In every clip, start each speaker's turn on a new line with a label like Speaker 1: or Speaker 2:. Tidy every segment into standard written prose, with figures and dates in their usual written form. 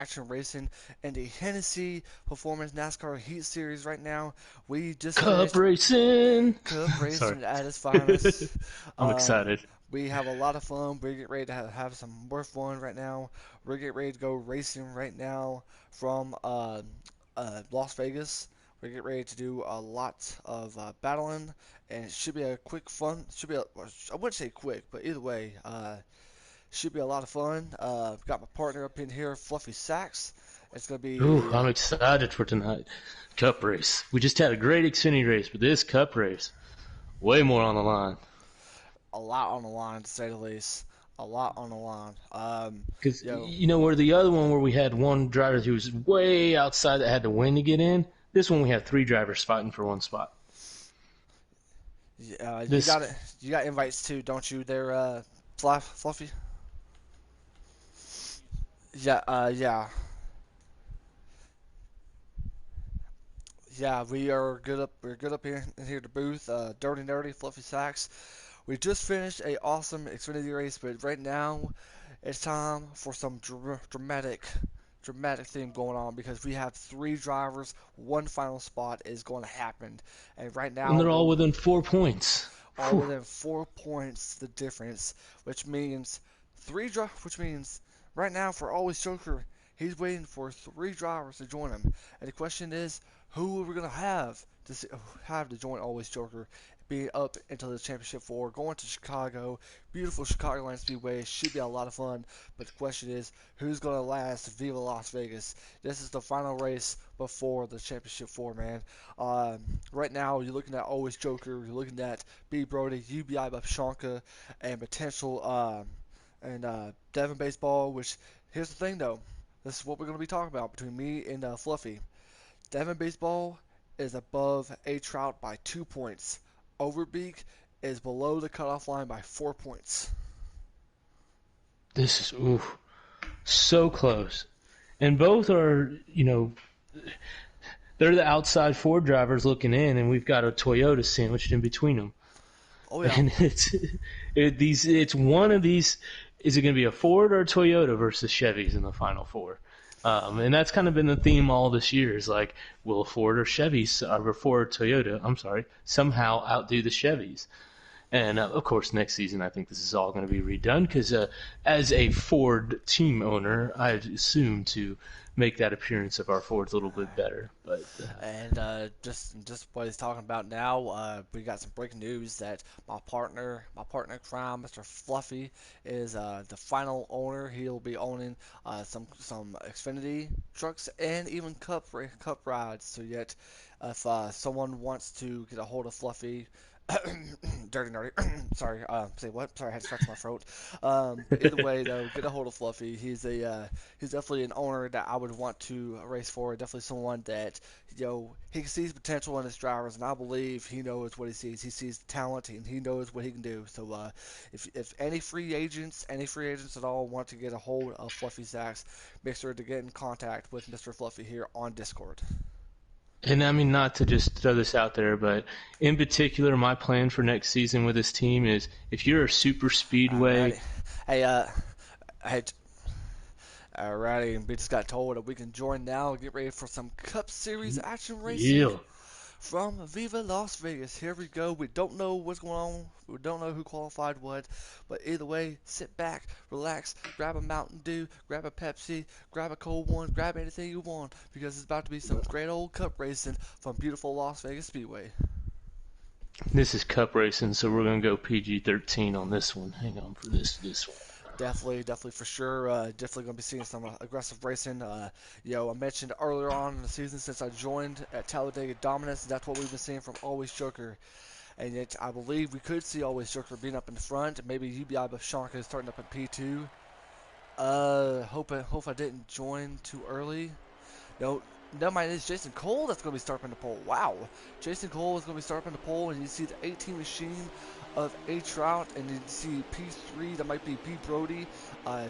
Speaker 1: action racing in the Hennessy Performance NASCAR Heat Series right now. We just
Speaker 2: Cup
Speaker 1: finished
Speaker 2: racing.
Speaker 1: Cup
Speaker 2: Sorry.
Speaker 1: racing at its finest.
Speaker 2: I'm
Speaker 1: Um,
Speaker 2: excited.
Speaker 1: we have a lot of fun. We're getting ready to have some more fun right now. We're getting ready to go racing right now from Las Vegas. We're getting ready to do a lot of battling, and it should be a quick fun. Should be I wouldn't say quick, but either way, should be a lot of fun. Got my partner up in here, Fluffy Sacks. It's gonna
Speaker 2: Ooh,
Speaker 1: be
Speaker 2: I'm excited for tonight. Cup race. We just had a great Xfinity race, but this cup race, way more on the line.
Speaker 1: a lot on the line, to say the least. A lot on the line.
Speaker 2: Because,
Speaker 1: Yo,
Speaker 2: where the other one where we had one driver who was way outside that had to win to get in, this one we have three drivers fighting for one spot.
Speaker 1: you
Speaker 2: This,
Speaker 1: got it. You got invites too, don't you? There, Fluffy. Yeah, yeah. We are good up. We're good up here in here at the booth. Dirty Nerdy, Fluffy Sacks. We just finished a awesome Xfinity race, but right now it's time for some dramatic thing going on because we have three drivers. One final spot is going to happen, and right
Speaker 2: and
Speaker 1: now
Speaker 2: they're all
Speaker 1: we're
Speaker 2: within 4 points.
Speaker 1: all
Speaker 2: Whew.
Speaker 1: within 4 points the difference, which means which means right now for Always Joker, he's waiting for three drivers to join him, and the question is, who are we gonna have to join Always Joker? Be up into the championship four, going to Chicago, beautiful Chicagoland Speedway, should be a lot of fun. But the question is, who's gonna last Viva Las Vegas? This is the final race before the championship four, man. Right now, you're looking at Always Joker, you're looking at B. Brody, UBI Babshanka, and potential and Devon Baseball. Which here's the thing though, this is what we're gonna be talking about between me and Fluffy. Devon Baseball is above A Trout by 2 points. Overbeak is below the cutoff line by 4 points.
Speaker 2: This is, ooh, so close. And both are, they're the outside Ford drivers looking in, and we've got a Toyota sandwiched in between them.
Speaker 1: Oh yeah,
Speaker 2: And it's one of these. Is it going to be a Ford or a Toyota versus Chevys in the final four? And that's kind of been the theme all this year. Is like, will Ford or Chevys or Ford or Toyota? I'm sorry, somehow outdo the Chevys. And of course, next season I think this is all going to be redone because as a Ford team owner, I assume to make that appearance of our Fords a little bit better. But
Speaker 1: and just what he's talking about now, we got some breaking news that my partner in crime, Mr. Fluffy, is the final owner. He'll be owning some Xfinity trucks and even cup rides. So yet, if someone wants to get a hold of Fluffy, dirty nerdy. Sorry, say what? Sorry, I had to scratch my throat. Either way, though, get a hold of Fluffy. He's definitely an owner that I would want to race for. Definitely someone that he sees potential in his drivers, and I believe he knows what he sees. He sees talent, and he knows what he can do. So, if any free agents at all want to get a hold of Fluffy Sacks, make sure to get in contact with Mr. Fluffy here on Discord.
Speaker 2: And I mean, not to just throw this out there, but in particular, my plan for next season with this team is if you're a super speedway,
Speaker 1: Alrighty. Hey, hey, Alrighty, we just got told that we can join now. Get ready for some Cup Series action racing
Speaker 2: yeah,
Speaker 1: from Viva Las Vegas. Here we go. We don't know what's going on. We don't know who qualified what. But either way, sit back, relax, grab a Mountain Dew, grab a Pepsi, grab a cold one, grab anything you want. Because it's about to be some great old Cup racing from beautiful Las Vegas Speedway.
Speaker 2: this is Cup racing, so we're gonna go PG-13 on this one. Hang on for this one.
Speaker 1: Definitely for sure. Definitely going to be seeing some aggressive racing. I mentioned earlier on in the season since I joined at Talladega Dominance, that's what we've been seeing from Always Joker. And yet, I believe we could see Always Joker being up in the front. Maybe UBI Bashanka is starting up at P2. Hope I didn't join too early. No, never mind. It's Jason Cole that's going to be starting the pole. Wow, Jason Cole is going to be starting the pole, and you see the 18 machine of A Trout, and you see P3 that might be P Brody. I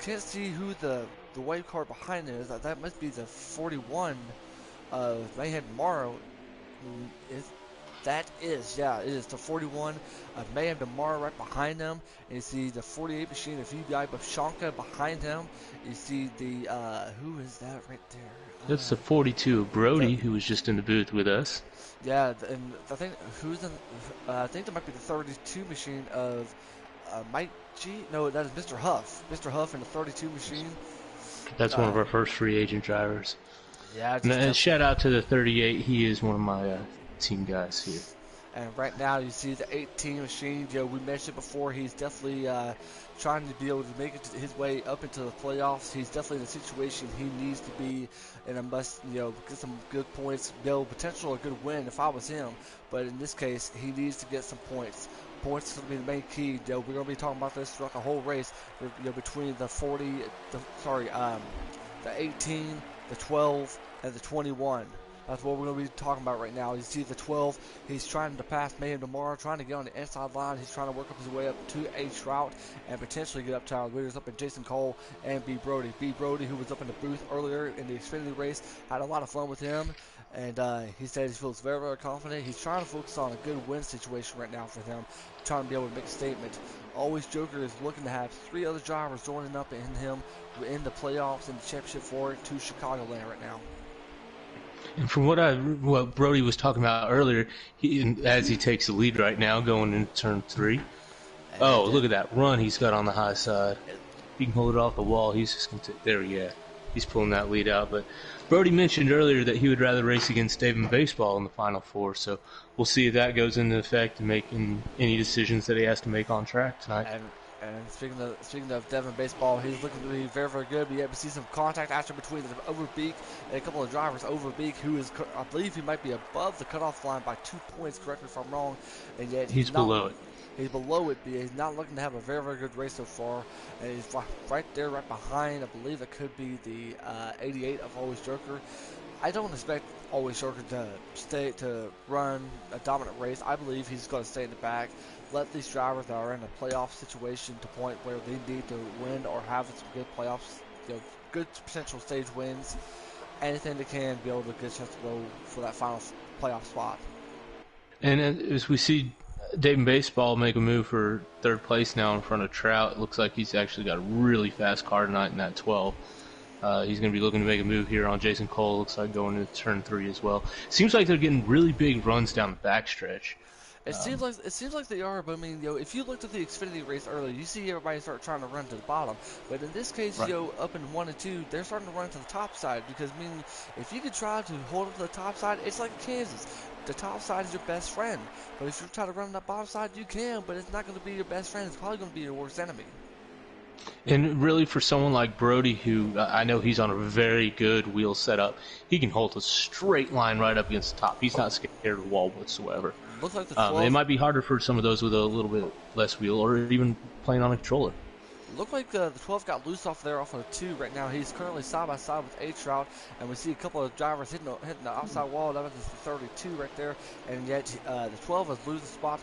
Speaker 1: can't see who the white card behind it is. That must be the 41 of Mayhem Morrow. Is That is, yeah, it is the 41 of Mayhem DeMar right behind him. And you see the 48 machine of UBI Bavshanka behind him. You see the, who is that right there?
Speaker 2: That's the 42 of Brody,
Speaker 1: The,
Speaker 2: who was just in the booth with us.
Speaker 1: yeah, and I think, who's in, I think that might be the 32 machine of Mike G. No, that is Mr. Huff. Mr. Huff in the 32 machine.
Speaker 2: That's one of
Speaker 1: Uh,
Speaker 2: our first free agent drivers.
Speaker 1: yeah,
Speaker 2: And
Speaker 1: just definitely.
Speaker 2: shout out to the 38. He is one of my team guys here.
Speaker 1: And right now, you see the 18 machine. We mentioned before, he's definitely trying to be able to make it his way up into the playoffs. He's definitely in a situation he needs to be in a must, get some good points, potential a good win if I was him. But in this case, he needs to get some points. Points is going to be the main key. We're going to be talking about this throughout the whole race. Between the 40, the 18, the 12, and the 21. That's what we're going to be talking about right now. You see the 12, he's trying to pass Mayhem tomorrow, trying to get on the inside line. He's trying to work up his way up to A Trout and potentially get up to our leaders up in Jason Cole and B Brody. B Brody, who was up in the booth earlier in the Xfinity race, had a lot of fun with him. And he said he feels very, very confident. He's trying to focus on a good win situation right now for him, trying to be able to make a statement. Always Joker is looking to have 3 other drivers joining up in him in the playoffs and the championship for to Chicagoland right now.
Speaker 2: And from what Brody was talking about earlier, as he takes the lead right now, going into turn 3. Oh, look at that run he's got on the high side. He can hold it off the wall. He's just going to there. Yeah, he's pulling that lead out. But Brody mentioned earlier that he would rather race against David Baseball in the Final Four. So we'll see if that goes into effect in making any decisions that he has to make on track tonight.
Speaker 1: And speaking of Devin Baseball, he's looking to be very, very good. We see some contact action between the Overbeek and a couple of drivers. Overbeek, who is, I believe he might be above the cutoff line by 2 points, correct me if I'm wrong. And yet
Speaker 2: he's below it.
Speaker 1: He's below it, but he's not looking to have a very, very good race so far. And he's right there, right behind. I believe it could be the 88 of Always Joker. I don't expect Always Joker to run a dominant race. I believe he's going to stay in the back. Let these drivers that are in a playoff situation to point where they need to win or have some good playoffs, good potential stage wins, anything they can be able to get a chance to go for that final playoff spot.
Speaker 2: And as we see Dayton Baseball make a move for 3rd place now in front of Trout, it looks like he's actually got a really fast car tonight in that 12. He's going to be looking to make a move here on Jason Cole. Looks like going into turn 3 as well. Seems like they're getting really big runs down the backstretch.
Speaker 1: It seems like they are, but I mean, if you looked at the Xfinity race earlier, you see everybody start trying to run to the bottom. But in this case,
Speaker 2: Right.
Speaker 1: Up in 1 and 2, they're starting to run to the top side because I mean, if you could try to hold up to the top side, it's like Kansas. The top side is your best friend, but if you try to run on the bottom side, you can, but it's not going to be your best friend. It's probably going to be your worst enemy.
Speaker 2: And really, for someone like Brody, who I know he's on a very good wheel setup, he can hold a straight line right up against the top. He's not scared of the wall whatsoever.
Speaker 1: Looks like the 12.
Speaker 2: It might be harder for some of those with a little bit less wheel or even playing on a controller.
Speaker 1: Looked like the 12 got loose off there off of the 2 right now. He's currently side by side with A Trout, and we see a couple of drivers hitting the outside wall. That was the 32 right there, and yet the 12 is losing spots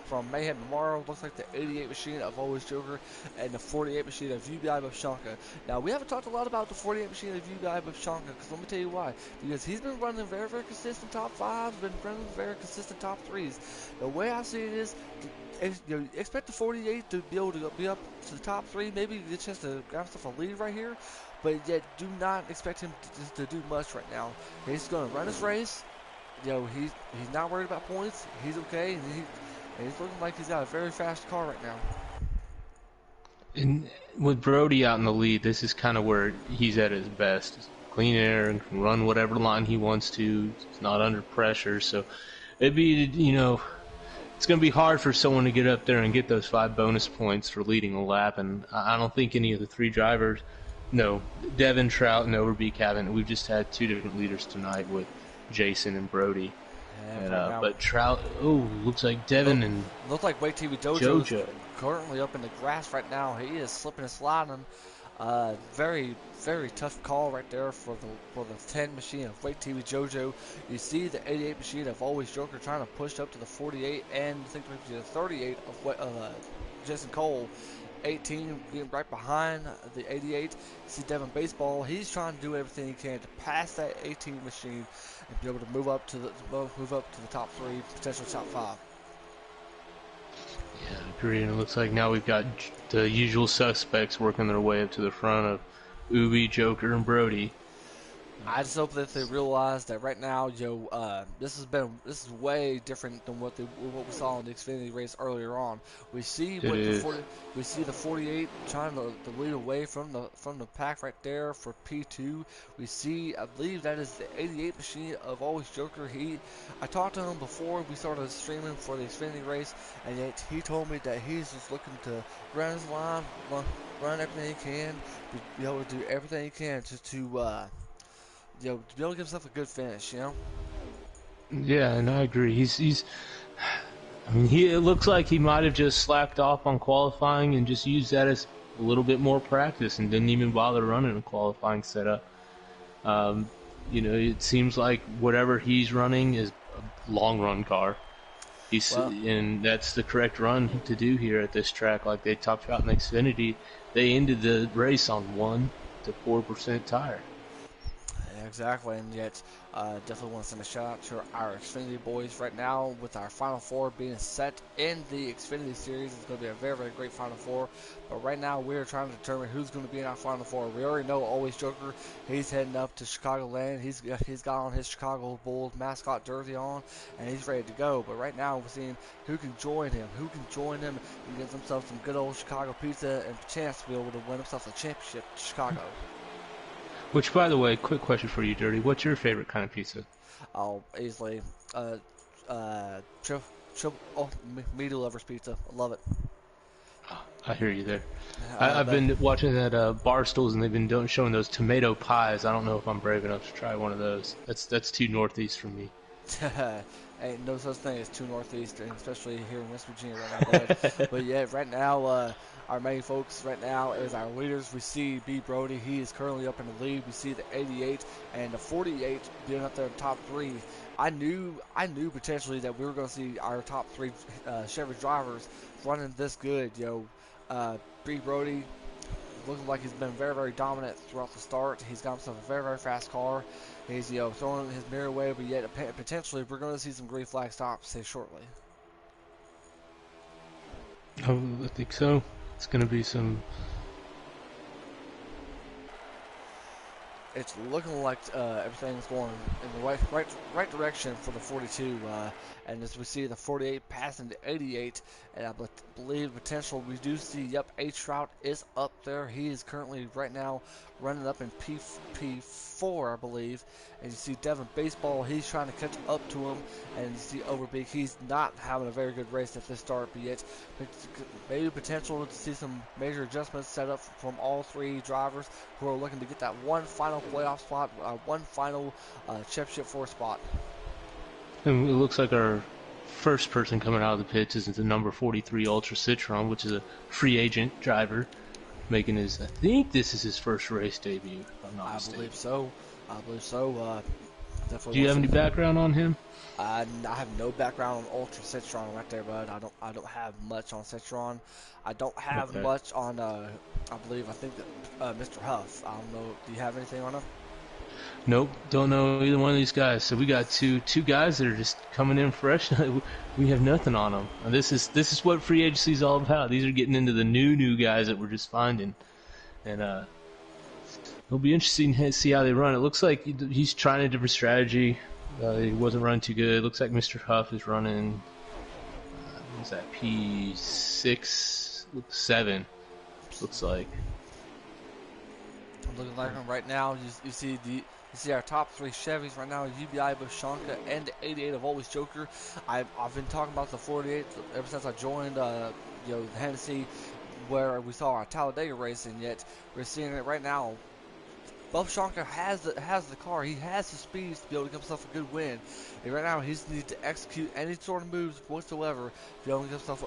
Speaker 1: from Mayhem tomorrow. Looks like the 88 machine of Always Joker and the 48 machine of UBI Bavshanka. Now, we haven't talked a lot about the 48 machine of UBI Bavshanka, because let me tell you why. Because he's been running very, very consistent top 5s, been running very consistent top 3s. The way I see it is, expect the 48 to be able to be up to the top 3, maybe get a chance to grab himself a lead right here, but yet do not expect him to do much right now. He's going to run his race. He's not worried about points. He's okay, and he's looking like he's got a very fast car right now.
Speaker 2: And with Brody out in the lead, this is kind of where he's at his best. Clean air and can run whatever line he wants to. He's not under pressure, so it'd be, it's going to be hard for someone to get up there and get those 5 bonus points for leading a lap, and I don't think any of the 3 drivers, no, Devin, Trout, and Overbeek haven't. We've just had 2 different leaders tonight with Jason and Brody. But Trout, looks like Devin and
Speaker 1: look like Wait TV Jojo currently up in the grass right now. He is slipping and sliding. Very, very tough call right there for the 10 machine of Wake TV Jojo. You see the 88 machine of Always Joker trying to push up to the 48 and I think maybe the 38 of Jason Cole. 18 getting right behind the 88. You see Devin Baseball. He's trying to do everything he can to pass that 18 machine and be able to move up to the top three, potential top five.
Speaker 2: Yeah, I agree. And it looks like now we've got the usual suspects working their way up to the front of Ubi, Joker, and Brody.
Speaker 1: I just hope that they realize that right now, this is way different than what we saw in the Xfinity race earlier on. We see
Speaker 2: It
Speaker 1: what the
Speaker 2: is.
Speaker 1: 40, we see the 48 trying to lead away from the pack right there for P2. We see, I believe that is the 88 machine of Always Joker. I talked to him before we started streaming for the Xfinity race, and yet he told me that he's just looking to run his line, run everything he can, be able to do everything he can to be able to give himself a good finish,
Speaker 2: Yeah, and I agree. He's. I mean, it looks like he might have just slacked off on qualifying and just used that as a little bit more practice and didn't even bother running a qualifying setup. Um, it seems like whatever he's running is a long run car.
Speaker 1: Well,
Speaker 2: And that's the correct run to do here at this track. Like they talked about in Xfinity, they ended the race on 1 to 4% tire.
Speaker 1: exactly, and yet definitely want to send a shout out to our Xfinity boys right now with our Final Four being set in the Xfinity Series. It's going to be a very, very great Final Four. But right now we're trying to determine who's going to be in our Final Four. We already know Always Joker. He's heading up to Chicagoland. He's got on his Chicago Bulls mascot jersey on, and he's ready to go. But right now we're seeing who can join him, and get himself some good old Chicago pizza and a chance to be able to win himself a championship in Chicago.
Speaker 2: Which, by the way, quick question for you, Dirty. What's your favorite kind of pizza?
Speaker 1: I'll easily uh trip meat lovers pizza. I love it.
Speaker 2: I hear you there. I've
Speaker 1: But
Speaker 2: been watching that Barstools, and they've been showing those tomato pies. I don't know if I'm brave enough to try one of those. That's too northeast for me.
Speaker 1: ain't no such thing as too northeast, especially here in West Virginia right now. But yeah, right now our main focus right now is our leaders. We see B. Brody. He is currently up in the lead. We see the 88 and the 48 being up there in the top three. I knew potentially that we were going to see our top three Chevy drivers running this good. B. Brody looking like he's been very, very dominant throughout the start. He's got himself a very, very fast car. He's throwing his mirror away, but yet potentially we're going to see some green flag stops here shortly.
Speaker 2: Oh, I think so. It's going to be some.
Speaker 1: It's looking like everything's going in the right direction for the 42. And as we see the 48 passing the 88, and I believe potential we do see. Yep, H-Trout is up there. He is currently right now running up in P4, I believe. And you see Devin Baseball. He's trying to catch up to him, and you see Overbeek. He's not having a very good race at this start, but yet maybe potential to see some major adjustments set up from all three drivers who are looking to get that one final playoff spot, one final championship 4 spot.
Speaker 2: And it looks like our first person coming out of the pits is the number 43 Ultra Citron, which is a free agent driver, making his. I think this is his first race debut. If I'm not mistaken.
Speaker 1: I believe so. Definitely.
Speaker 2: Do you have any background on him?
Speaker 1: I have no background on Ultra Citron right there, bud. I don't have much on Citron. I don't have
Speaker 2: Okay.
Speaker 1: much on. I think that Mr. Huff. I don't know. Do you have anything on him?
Speaker 2: Nope, don't know either one of these guys. So we got two guys that are just coming in fresh. We have nothing on them. And this is what free agency is all about. These are getting into the new guys that we're just finding, and it'll be interesting to see how they run. It looks like he's trying a different strategy. He wasn't running too good. It looks like Mr. Huff is running. What is that? P6, 7. Looks like.
Speaker 1: Looking like him right now. You see our top three Chevys right now: UBI, Boshanka, and the 88 of Always Joker. I've been talking about the 48 ever since I joined. The Hennessy, where we saw our Talladega race, and yet we're seeing it right now. Bob Shankar has the car. He has the speeds to be able to give himself a good win. And right now, he just needs to execute any sort of moves whatsoever to be able to give himself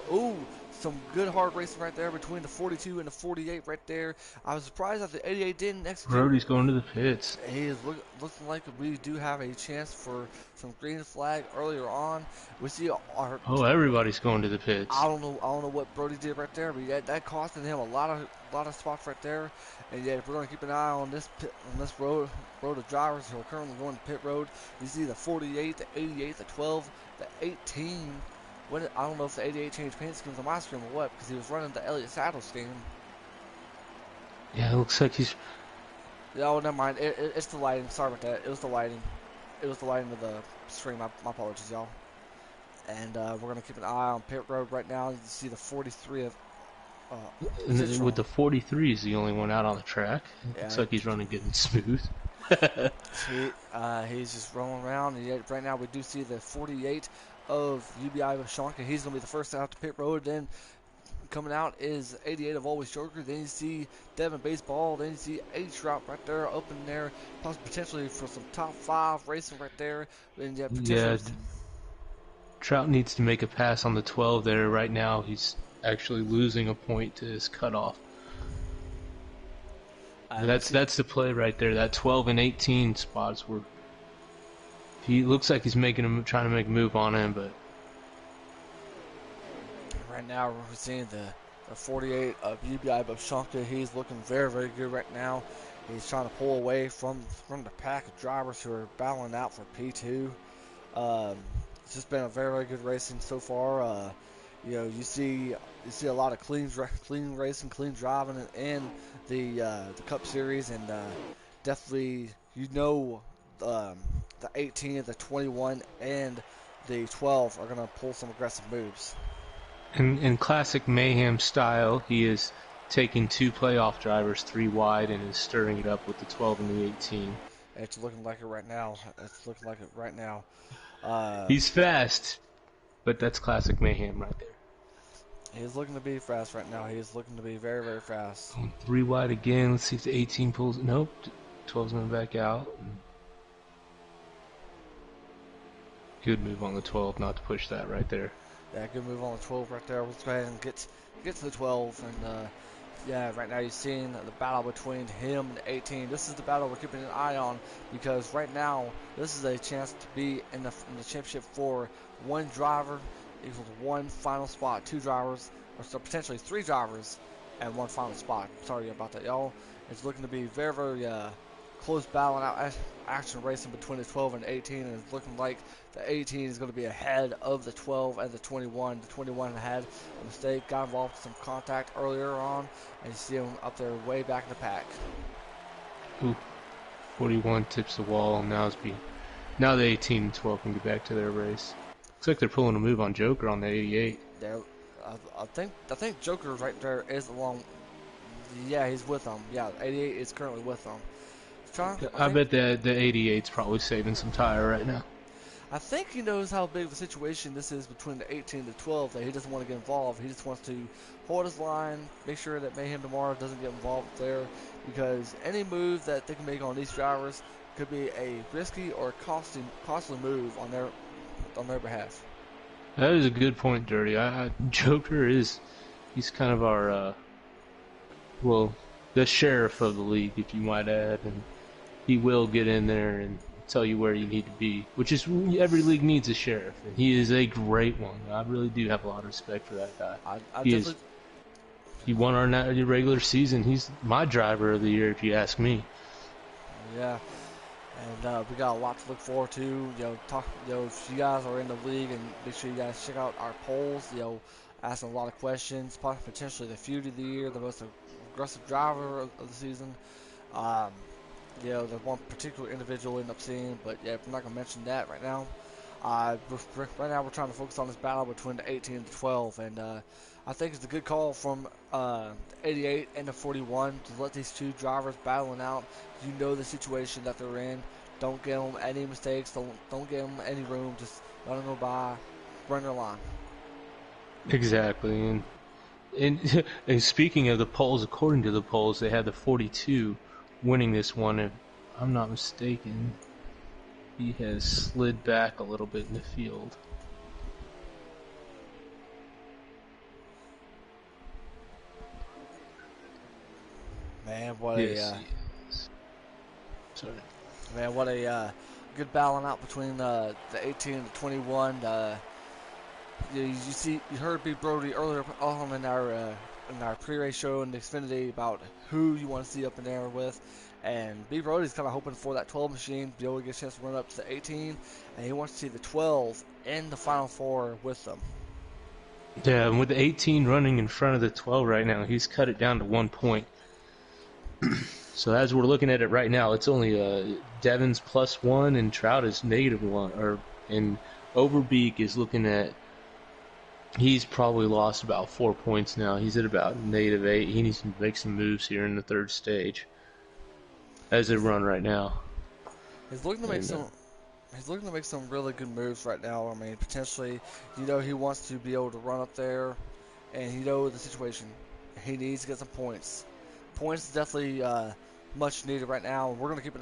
Speaker 1: some good hard racing right there between the 42 and the 48 right there. I was surprised that the 88 didn't execute.
Speaker 2: Brody's going to the pits.
Speaker 1: He is looking like we do have a chance for some green flag earlier on. We see our
Speaker 2: Oh, everybody's going to the
Speaker 1: I
Speaker 2: pits.
Speaker 1: don't know. I don't know what Brody did right there, but that costed him a lot of spots right there. And yet, if we're going to keep an eye on this road of drivers who are currently going to pit road, you see the 48, the 88, the 12, the 18. I don't know if the 88 changed paint schemes on my screen or what, because he was running the Elliott Saddle scheme.
Speaker 2: Yeah, it looks like he's.
Speaker 1: Oh, never mind. It's the lighting. Sorry about that. It was the lighting. It was the lighting of the stream. My apologies, y'all. And we're going to keep an eye on pit road right now. You see the 43 of
Speaker 2: With the 43, he's the only one out on the track. It looks
Speaker 1: yeah,
Speaker 2: like he's running good and smooth.
Speaker 1: he's just rolling around. And yet right now we do see the 48 of UBI with Shankar. He's going to be the first out to pit road. Then coming out is 88 of Always Joker. Then you see Devin Baseball. Then you see H-Drop right there, open there, potentially for some top 5 racing right there. And yeah,
Speaker 2: Yeah,
Speaker 1: potentially.
Speaker 2: Trout needs to make a pass on the 12 there. Right now, he's actually losing a point to his cutoff. That's the play right there. That 12 and 18 spots were. He looks like he's trying to make a move on him, but
Speaker 1: right now we're seeing the 48 of UBI Bobshanka. He's looking very, very good right now. He's trying to pull away from the pack of drivers who are battling out for P2. It's just been a very, very good racing so far. You see a lot of clean racing, clean driving in the Cup Series, and definitely the 18, the 21, and the 12 are gonna pull some aggressive moves.
Speaker 2: in classic Mayhem style, he is taking 2 playoff drivers 3 wide and is stirring it up with the 12 and the 18.
Speaker 1: It's looking like it right now. It's looking like it right now.
Speaker 2: He's fast, but that's classic Mayhem right there.
Speaker 1: He's looking to be fast right now. He's looking to be very, very fast.
Speaker 2: Going 3 wide again. Let's see if the 18 pulls. Nope. 12's going back out. Good move on the 12 not to push that right there.
Speaker 1: Yeah, good move on the 12 right there. Let's go ahead and get to the 12. And yeah, right now you're seeing the battle between him and 18. This is the battle we're keeping an eye on, because right now this is a chance to be in the championship for one driver equals one final spot. 2 drivers, or so potentially 3 drivers, and one final spot. Sorry about that, y'all. It's looking to be very, very close battle and action racing between the 12 and 18, and it's looking like the 18 is going to be ahead of the 12 and the 21. The 21 had a mistake, got involved with some contact earlier on, and you see him up there way back in the pack.
Speaker 2: Ooh, 41 tips the wall. Now the 18 and 12 can get back to their race. Looks like they're pulling a move on Joker on the 88.
Speaker 1: I think Joker right there is along. Yeah, he's with them. Yeah, 88 is currently with them.
Speaker 2: I bet the 88's probably saving some tire right now.
Speaker 1: I think he knows how big of a situation this is between the 18 and the 12, that he doesn't want to get involved. He just wants to hold his line, make sure that Mayhem tomorrow doesn't get involved there, because any move that they can make on these drivers could be a risky or costly move on their behalf.
Speaker 2: That is a good point, Dirty. Joker he's kind of our, the sheriff of the league, if you might add, and he will get in there and tell you where you need to be, which is every league needs a sheriff, and he is a great one. I really do have a lot of respect for that guy. He won our regular season. He's my driver of the year, if you ask me.
Speaker 1: Yeah, and we got a lot to look forward to. If you guys are in the league, and make sure you guys check out our polls. Asking a lot of questions, potentially the feud of the year, the most aggressive driver of the season. The one particular individual end up seeing, but yeah, we're not gonna mention that right now. Right now we're trying to focus on this battle between the 18 and the 12, and I think it's a good call from the 88 and the 41 to let these 2 drivers battling out. You know the situation that they're in. Don't give them any mistakes. Don't give them any room. Just let them go by, run their line.
Speaker 2: Exactly, and speaking of the polls, according to the polls, they had the 42 winning this one, if I'm not mistaken. He has slid back a little bit in the field.
Speaker 1: Man, what
Speaker 2: Yes,
Speaker 1: a
Speaker 2: he is. Sorry.
Speaker 1: good battling out between the 18 and the 21. You heard B Brody earlier on in our pre-race show in the Xfinity about who you want to see up in there with, and B Brody's kind of hoping for that 12 machine to be able to get a chance to run up to the 18, and he wants to see the 12 in the final four with them.
Speaker 2: Yeah, and with the 18 running in front of the 12 right now, he's cut it down to 1 point. So as we're looking at it right now, it's only Devon's +1 and Trout is -1. And Overbeek is looking at, he's probably lost about 4 points now. He's at about -8. He needs to make some moves here in the third stage as they run right now.
Speaker 1: He's looking to make some. He's looking to make some really good moves right now. I mean, potentially, he wants to be able to run up there, and the situation. He needs to get some points. Points is definitely much needed right now. We're going to keep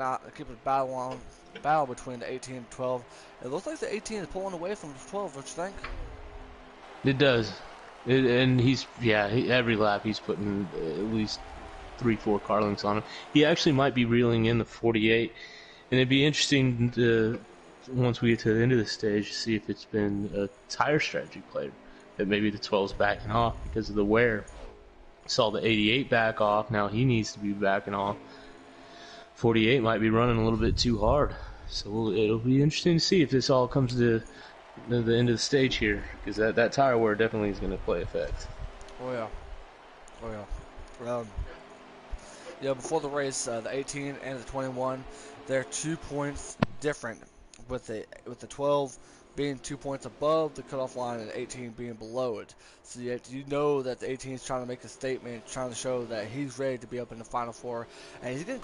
Speaker 1: a battle between the 18 and 12. It looks like the 18 is pulling away from the 12. What you think?
Speaker 2: It does. And every lap he's putting at least 3-4 car lengths on him. He actually might be reeling in the 48. And it'd be interesting to, once we get to the end of the stage, to see if it's been a tire strategy played. That maybe the 12's backing off because of the wear. Saw the 88 back off. Now he needs to be backing off. 48 might be running a little bit too hard. So it'll be interesting to see if this all comes to the end of the stage here, because that tire wear definitely is going to play effect.
Speaker 1: Oh yeah. Before the race, the 18 and the 21, they're 2 points different, with the 12 being 2 points above the cutoff line and 18 being below it. So you know that the 18 is trying to make a statement, trying to show that he's ready to be up in the final four, and he's getting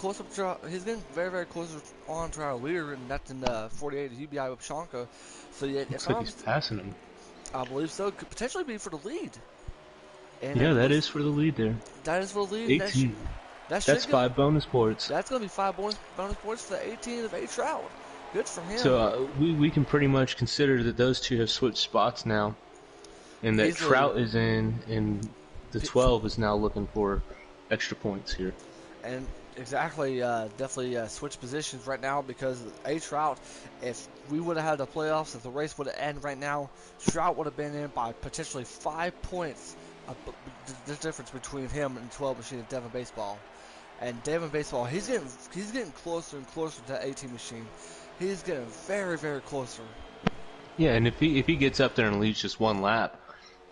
Speaker 1: he's getting very, very close on to our leader, and that's in the 48 UBI with Shanka. So
Speaker 2: Looks like he's passing him.
Speaker 1: I believe so. Could potentially be for the lead. And
Speaker 2: yeah, that is for the lead there.
Speaker 1: That is for the lead.
Speaker 2: 18. That's 5 bonus points.
Speaker 1: That's going to be 5 bonus points for the 18 of A Trout. Good for him.
Speaker 2: So we can pretty much consider that those two have switched spots now, and that
Speaker 1: Easily.
Speaker 2: Trout is in, and the 12 is now looking for extra points here.
Speaker 1: And exactly, definitely switch positions right now, because A Trout, if we would have had the playoffs, if the race would have ended right now, Trout would have been in by potentially 5 points. The difference between him and 12 machine of Devon Baseball. And Devon Baseball, he's getting closer and closer to that 18 machine. He's getting very, very closer.
Speaker 2: Yeah, and if he gets up there and leads just one lap,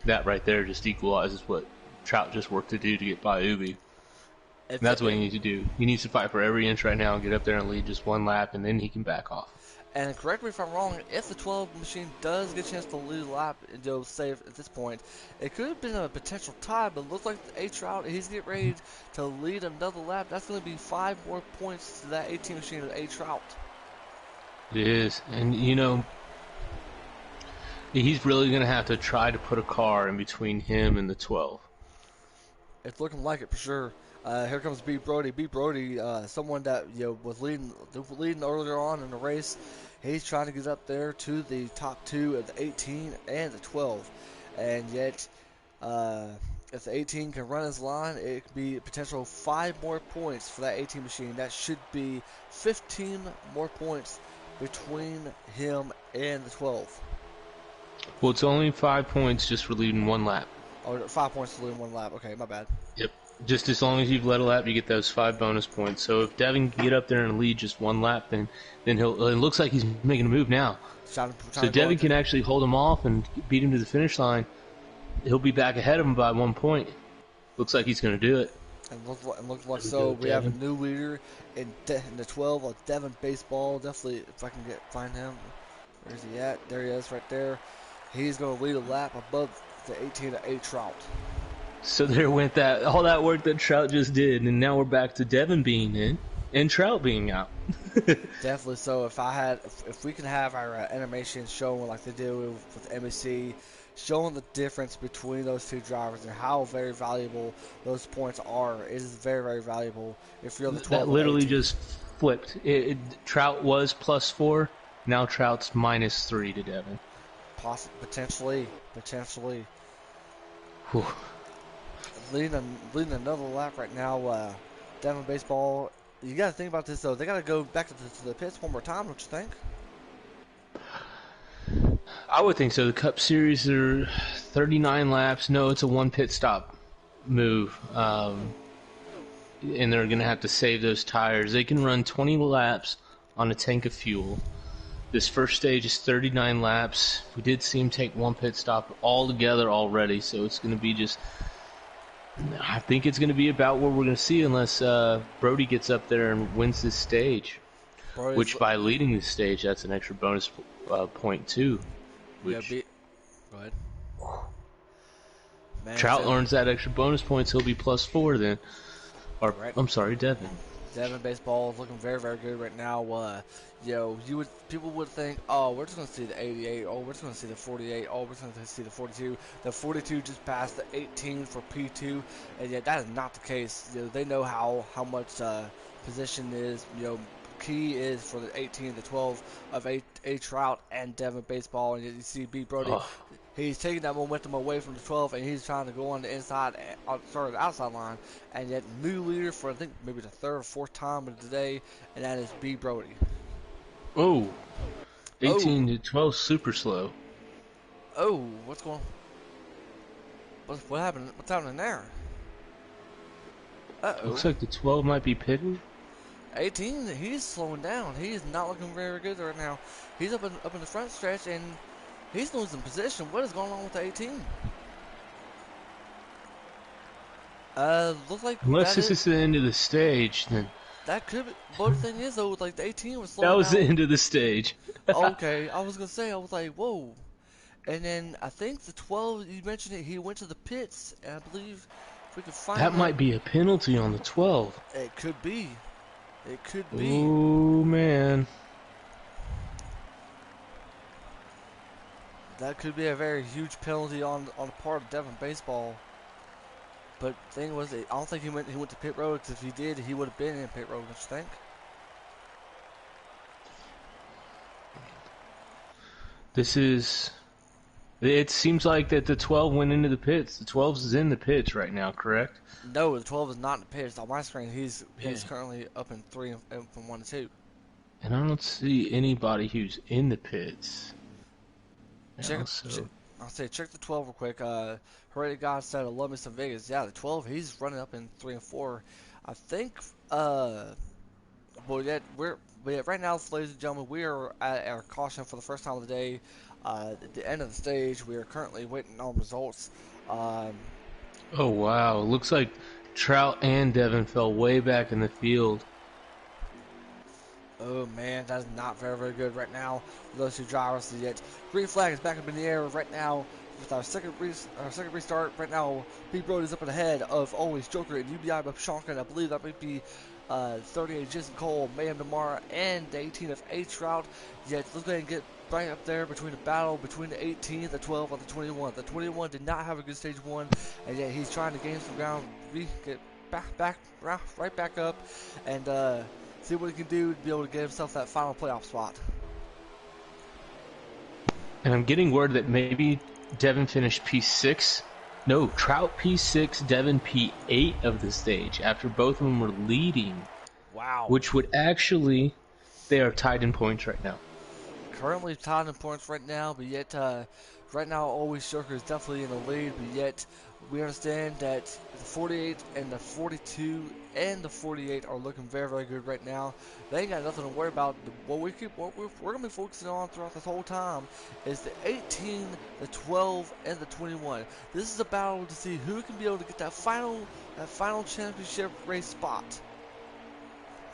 Speaker 2: that right there just equalizes what Trout just worked to do to get by Ubi. And that's what he needs to do. He needs to fight for every inch right now and get up there and lead just one lap, and then he can back off.
Speaker 1: And correct me if I'm wrong, if the 12 machine does get a chance to lead a lap, and save at this point, it could have been a potential tie, but it looks like the A-Trout, he's getting ready to lead another lap. That's going to be 5 more points to that 18 machine of A-Trout.
Speaker 2: It is. And, he's really going to have to try to put a car in between him and the 12.
Speaker 1: It's looking like it for sure. Here comes B Brody. B Brody, someone that was leading earlier on in the race. He's trying to get up there to the top 2 of the 18 and the 12, and yet if the 18 can run his line, it could be a potential 5 more points for that 18 machine. That should be 15 more points between him and the 12.
Speaker 2: Well, it's only 5 points just for leading one lap.
Speaker 1: Oh, 5 points to lead one lap. Okay, my bad.
Speaker 2: Yep. Just as long as you've led a lap, you get those 5 bonus points. So if Devin can get up there and lead just one lap, then he'll. It looks like he's making a move now. So Devin can actually hold him off and beat him to the finish line. He'll be back ahead of him by 1 point. Looks like he's going to do it.
Speaker 1: And looks like so. We have a new leader in the 12 of Devon Baseball. Definitely, if I can find him. Where's he at? There he is, right there. He's going to lead a lap above the 18 of A Trout.
Speaker 2: So there went all that work that Trout just did, and now we're back to Devin being in and Trout being out.
Speaker 1: Definitely so. If we can have our animation showing like they do with NBC, showing the difference between those two drivers and how very valuable those points are. It is very, very valuable if you're the
Speaker 2: That
Speaker 1: 12 or the
Speaker 2: literally
Speaker 1: 18.
Speaker 2: just flipped. Trout was +4. Now Trout's -3 to Devin.
Speaker 1: Potentially, potentially.
Speaker 2: Whew.
Speaker 1: Leading another lap right now. Devon Baseball. You got to think about this though. They got to go back to the pits one more time. Don't you think?
Speaker 2: I would think so. The Cup Series are 39 laps. No, it's a one pit stop move. And they're going to have to save those tires. They can run 20 laps on a tank of fuel. This first stage is 39 laps. We did see him take one pit stop all together already, so it's going to be just... I think it's going to be about what we're going to see unless Brody gets up there and wins this stage. Which, by leading this stage, that's an extra bonus point, too. Which,
Speaker 1: go ahead. Man,
Speaker 2: Trout earns that extra bonus points, he'll be +4 then. Or,
Speaker 1: right.
Speaker 2: I'm sorry, Devin.
Speaker 1: Devon Baseball is looking very, very good right now. People would think, oh, we're just going to see the 88. Oh, we're just going to see the 48. Oh, we're just going to see the 42. The 42 just passed the 18 for P2, and yet that is not the case. They know how much position is, key is for the 18 and the 12 of A Trout and Devon Baseball, and you see B Brody.
Speaker 2: Oh.
Speaker 1: He's taking that momentum away from the 12, and he's trying to go on the inside, the outside line, and yet new leader for I think maybe the third or fourth time of the day, and that is B Brody.
Speaker 2: Oh, 18 to 12, super slow.
Speaker 1: Oh, what's going on? What happened? What's happening there?
Speaker 2: Looks like the 12 might be pitting.
Speaker 1: 18, he's slowing down. He is not looking very good right now. He's up in the front stretch, and he's losing position. What is going on with the 18? Looks like
Speaker 2: unless this is the end of the stage, then
Speaker 1: that could be. But the thing is, though, like the 18 was slowing
Speaker 2: that was
Speaker 1: down.
Speaker 2: the end of the stage.
Speaker 1: Okay, I was gonna say, I was like, whoa. And then I think the 12, you mentioned it, he went to the pits, and I believe if we could find
Speaker 2: that might be a penalty on the 12.
Speaker 1: It could be. It could be.
Speaker 2: Oh man.
Speaker 1: That could be a very huge penalty on the part of Devon Baseball. But the thing was, I don't think he went to pit road, because if he did, he would have been in pit road, don't you think?
Speaker 2: It seems like that the 12 went into the pits. The 12 is in the pits right now, correct?
Speaker 1: No, the 12 is not in the pits. On my screen, he's currently up in 3 from 1 to 2.
Speaker 2: And I don't see anybody who's in the pits.
Speaker 1: Check the 12 real quick. Heredity God said, I love me some Vegas. Yeah, the 12, he's running up in 3 and 4. I think, right now, ladies and gentlemen, we are at our caution for the first time of the day. At the end of the stage, we are currently waiting on results.
Speaker 2: Oh, wow. Looks like Trout and Devin fell way back in the field.
Speaker 1: Oh man, that is not very, very good right now for those two drivers. Yet green flag is back up in the air right now with our second restart. Right now, B Brody is up ahead of always Joker and UBI Bapshanka, and I believe that might be 38 Jason Cole, Mayhem Damara, and the 18 of A Trout. Yet let's go ahead and get right up there between the battle between the 18, the 12, and the 21. The 21 did not have a good stage 1, and yet he's trying to gain some ground, get right back up, and see what he can do to be able to get himself that final playoff spot.
Speaker 2: And I'm getting word that maybe Devin finished P6. No, Trout P6, Devin P8 of the stage after both of them were leading.
Speaker 1: Wow.
Speaker 2: Which would actually, they are tied in points right now.
Speaker 1: Currently tied in points right now, but yet right now Always Joker is definitely in the lead, but yet we understand that the 48 and the 42 and the 48 are looking very, very good right now. They ain't got nothing to worry about. What we're going to be focusing on throughout this whole time is the 18, the 12, and the 21. This is a battle to see who can be able to get that final championship race spot.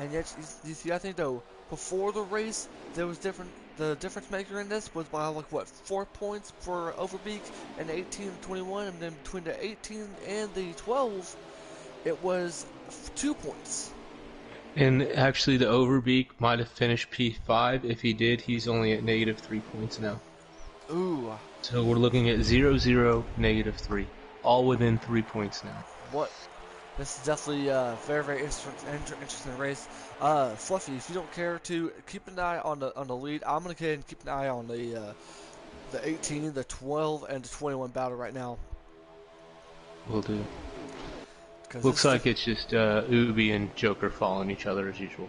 Speaker 1: And yet, you see, I think though, before the race, there was the difference maker in this was by like what, 4 points for Overbeek and the 18 and 21, and then between the 18 and the 12, it was 2 points.
Speaker 2: And actually, the Overbeek might have finished P5. If he did, he's only at -3 points now.
Speaker 1: Ooh,
Speaker 2: So we're looking at 0-0, -3, all within 3 points now.
Speaker 1: what? This is definitely a very, very interesting race. Fluffy, if you don't care to keep an eye on the lead, I'm gonna go ahead and keep an eye on the 18, the 12, and the 21 battle right now.
Speaker 2: Will do.
Speaker 1: Because
Speaker 2: Looks
Speaker 1: this is
Speaker 2: like it's just Ubi and Joker following each other as usual.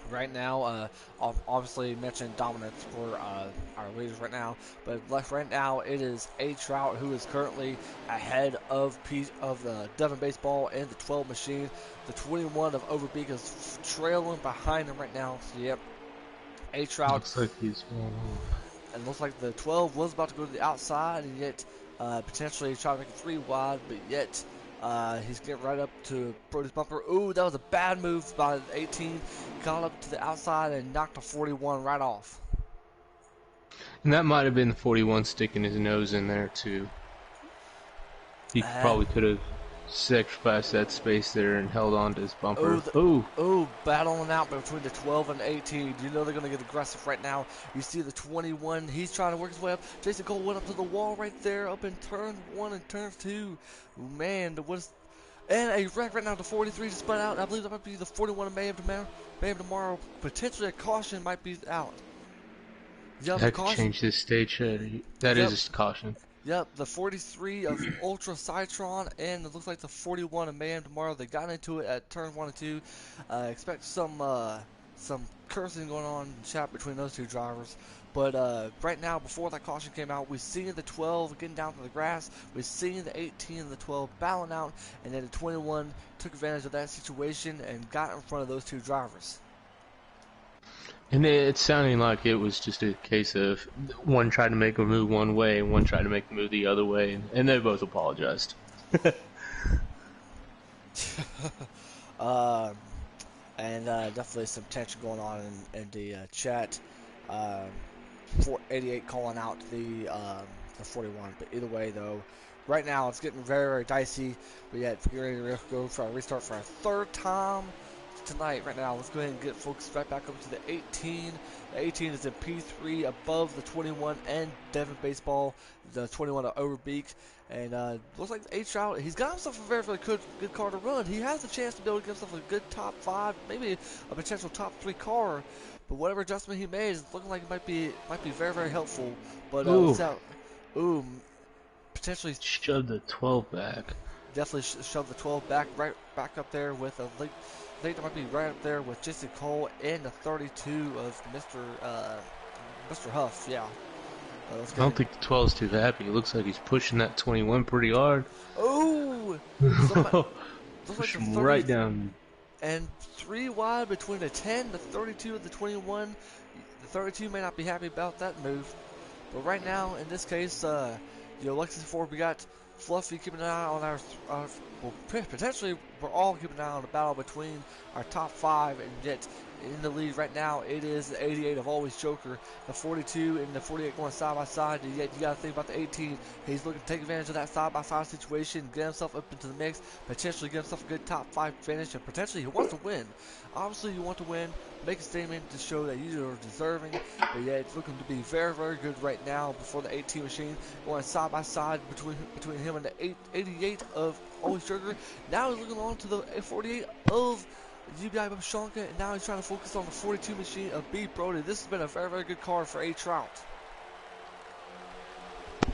Speaker 1: right now. Obviously mentioned dominance for our leaders right now, but like right now it is A Trout who is currently ahead of the Devon Baseball and the 12 machine. The 21 of Overbeek is trailing behind him right now. So yep, A Trout.
Speaker 2: Looks like he's going off.
Speaker 1: And looks like the 12 was about to go to the outside, and yet potentially try to make it 3 wide, but yet he's getting right up to Brody's bumper. Ooh, that was a bad move by the 18. Got up to the outside and knocked the 41 right off.
Speaker 2: And that might have been the 41 sticking his nose in there too. He
Speaker 1: Uh,
Speaker 2: probably could have sacrificed that space there and held on to his bumper.
Speaker 1: Battling out between the 12 and the 18. You know they're going to get aggressive right now. You see the 21. He's trying to work his way up. Jason Cole went up to the wall right there, up in turn 1 and turn 2. Man, and a wreck right now. The 43 just spun out. I believe that might be the 41 of May of tomorrow. Potentially a caution might be out. Yep,
Speaker 2: That could
Speaker 1: caution.
Speaker 2: change this stage. That
Speaker 1: Yep.
Speaker 2: is a caution.
Speaker 1: Yep, the 43 of Ultra Citron and it looks like the 41 of Mayhem tomorrow. They got into it at turn 1 and 2. Expect some cursing going on in chat between those two drivers. But right now, before that caution came out, we've seen the 12 getting down to the grass. We've seen the 18 and the 12 battling out. And then the 21 took advantage of that situation and got in front of those two drivers.
Speaker 2: And it's sounding like it was just a case of one tried to make a move one way and one tried to make the move the other way, and they both apologized.
Speaker 1: And definitely some tension going on in the chat. 488 calling out the 41, but either way though, right now it's getting very, very dicey. But yet we're ready to go for a restart for a third time tonight. Right now, let's go ahead and get folks right back up to the 18. The 18 is in P3 above the 21 and Devon Baseball, the 21 of Overbeek. And looks like the H-Trout, he's got himself a very, very good car to run. He has a chance to be able to get himself a good top 5, maybe a potential top 3 car. But whatever adjustment he made is looking like it might be very, very helpful. But potentially
Speaker 2: Shoved the 12 back.
Speaker 1: Definitely shove the 12 back up there with a late. I think that might be right up there with Jason Cole and the 32 of Mr. Huff. Yeah.
Speaker 2: I don't think the 12's too happy. It looks like he's pushing that 21 pretty hard.
Speaker 1: Oh! Looks
Speaker 2: Push
Speaker 1: like
Speaker 2: him right down.
Speaker 1: And 3 wide between the 10, the 32, and the 21. The 32 may not be happy about that move. But right now, in this case, like before, we got Fluffy keeping an eye on our potentially we're all keeping an eye on the battle between our top 5, and yet in the lead right now it is the 88 of Always Joker, the 42 and the 48 going side by side, and yet you got to think about the 18. He's looking to take advantage of that side by side situation, get himself up into the mix, potentially get himself a good top 5 finish, and potentially he wants to win. Obviously you want to win, make a statement to show that you are deserving, but yet it's looking to be very, very good right now before the 18 machine going side by side between him and the 88 of Always Joker. Now he's looking on to the 48 of UBI Shanka, and now he's trying to focus on the 42 machine of B Brody. This has been a very, very good card for A Trout.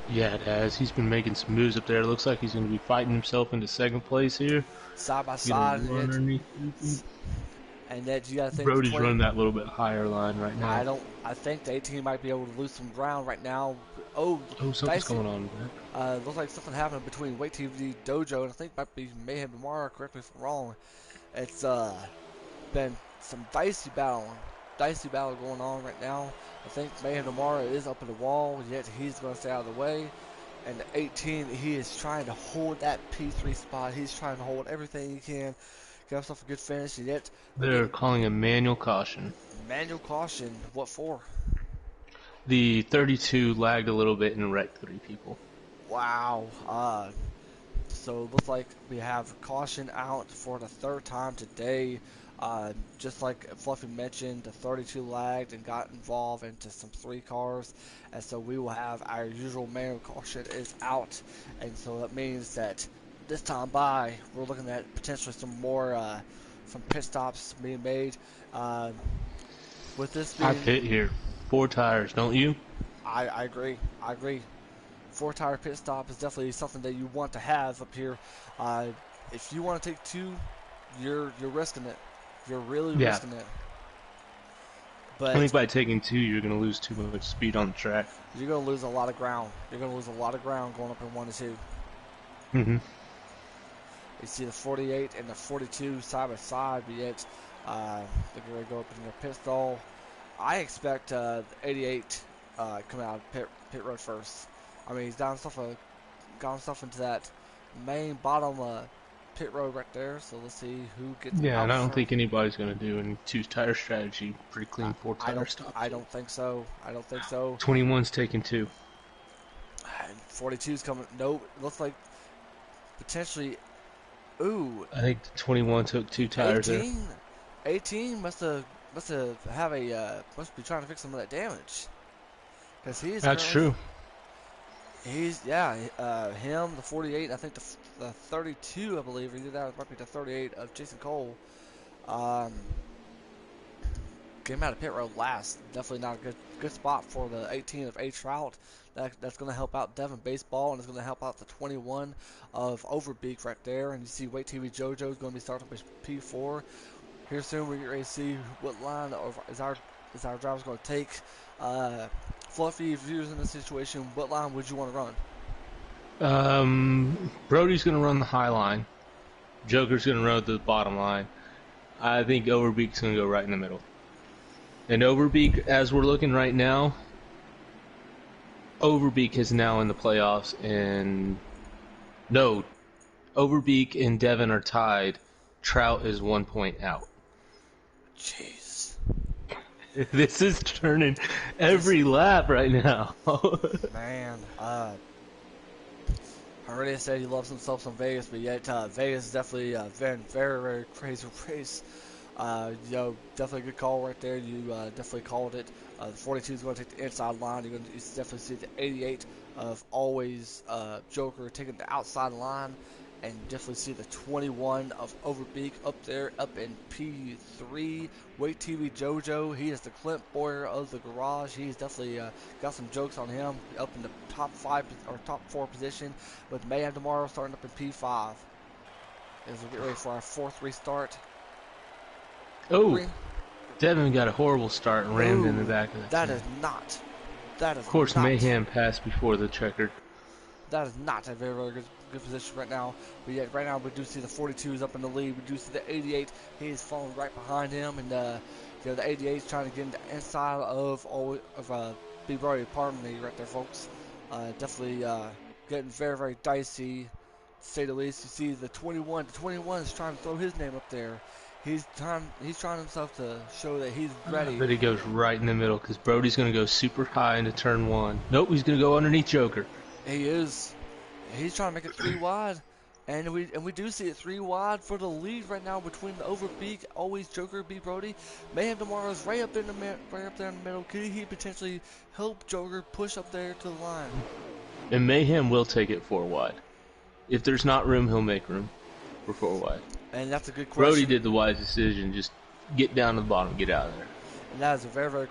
Speaker 2: Yeah, it has. He's been making some moves up there. It looks like he's going to be fighting himself into second place here.
Speaker 1: Side by side. And that you got to think
Speaker 2: Brody's running that little bit higher line right now.
Speaker 1: I think the 18 might be able to lose some ground right now.
Speaker 2: Something's going on.
Speaker 1: Looks like something happened between Wait TV Dojo and I think might be Mayhem tomorrow. Correct me if I'm wrong. It's been some dicey battle going on right now. I think Mayhem tomorrow is up in the wall, yet he's going to stay out of the way. And the 18, he is trying to hold that P3 spot. He's trying to hold everything he can. Get himself a good finish, and yet
Speaker 2: they're calling a manual caution.
Speaker 1: Manual caution? What for?
Speaker 2: The 32 lagged a little bit and wrecked 3 people.
Speaker 1: Wow. So it looks like we have caution out for the 3rd time today. Just like Fluffy mentioned, the 32 lagged and got involved into some three cars, and so we will have our usual manual caution is out, and so that means that this time by we're looking at potentially some pit stops being made. Uh, with this
Speaker 2: I
Speaker 1: being,
Speaker 2: pit here. 4 tires, don't you?
Speaker 1: I agree, I agree. Four tire pit stop is definitely something that you want to have up here. Uh, if you want to take two, you're risking it. You're really
Speaker 2: Yeah.
Speaker 1: risking it.
Speaker 2: I think
Speaker 1: But
Speaker 2: by taking 2, you're going to lose too much speed on the track.
Speaker 1: you're gonna lose a lot of ground. You're gonna lose a lot of ground going up in 1 to 2.
Speaker 2: Mm-hmm.
Speaker 1: You see the 48 and the 42 side by side, but yet they're gonna go up in their pit stall. I expect the 88 coming out of pit road first. I mean, he's got himself into that main bottom pit road right there. So let's see who gets
Speaker 2: Yeah,
Speaker 1: out
Speaker 2: and I don't
Speaker 1: first.
Speaker 2: think anybody's going to do any 2-tire strategy. Pretty clean 4-tire
Speaker 1: I
Speaker 2: stops.
Speaker 1: don't think so. I don't think so.
Speaker 2: 21's taking 2.
Speaker 1: And 42's coming. No, it looks like potentially. Ooh,
Speaker 2: I think 21 took 2 tires there.
Speaker 1: 18. 18 must be trying to fix some of that damage because he's
Speaker 2: That's
Speaker 1: currently
Speaker 2: true.
Speaker 1: him the 48. I think the 32 I believe either that might be the 38 of Jason Cole. Um, Came out of pit road last. Definitely not a good spot for the 18 of A Trout. That's going to help out Devin Baseball, and it's going to help out the 21 of Overbeak right there. And you see Wait TV JoJo is going to be starting up his P4. Here soon we get ready to see what line is our driver's going to take. Fluffy, if you was in this situation, what line would you want to run?
Speaker 2: Brody's going to run the high line. Joker's going to run the bottom line. I think Overbeak's going to go right in the middle. And Overbeak, as we're looking right now, Overbeak is now in the playoffs, and no, Overbeak and Devin are tied. Trout is 1 point out.
Speaker 1: Jeez.
Speaker 2: This is turning every lap right now.
Speaker 1: Man, Heredia said he loves himself some Vegas, but yet Vegas is definitely very, very crazy race. Definitely a good call right there. You definitely called it. The 42 is going to take the inside line. You're going to definitely see the 88 of always Joker taking the outside line, and definitely see the 21 of Overbeak up there, up in P3. Wait TV JoJo, he is the Clint Boyer of the garage. He's definitely got some jokes on him up in the top 5 or top 4 position, with Mayhem tomorrow starting up in P5. As we get ready for our 4th restart.
Speaker 2: Oh, Devin got a horrible start and rammed in the back of
Speaker 1: that.
Speaker 2: That
Speaker 1: Is not. That is
Speaker 2: Of course,
Speaker 1: not.
Speaker 2: Mayhem passed before the checkered.
Speaker 1: That is not a very, very good position right now. But yet, right now, we do see the 42s up in the lead. We do see the 88. He is falling right behind him, and the 88 is trying to get into the inside of Big Brody. Pardon me, right there, folks. Definitely getting very, very dicey, to say the least. You see the 21. The 21 is trying to throw his name up there. He's trying himself to show that he's ready.
Speaker 2: But he goes right in the middle because Brody's going to go super high into turn 1. Nope, he's going to go underneath Joker.
Speaker 1: He is. He's trying to make it 3 wide, and we do see it 3 wide for the lead right now between the Overbeak, always Joker, B Brody. Mayhem tomorrow is right up there in the middle. Could he potentially help Joker push up there to the line?
Speaker 2: And Mayhem will take it 4 wide. If there's not room, he'll make room for 4 wide.
Speaker 1: And that's a good question.
Speaker 2: Brody did the wise decision. Just get down to the bottom, get out of there.
Speaker 1: And that is a very, very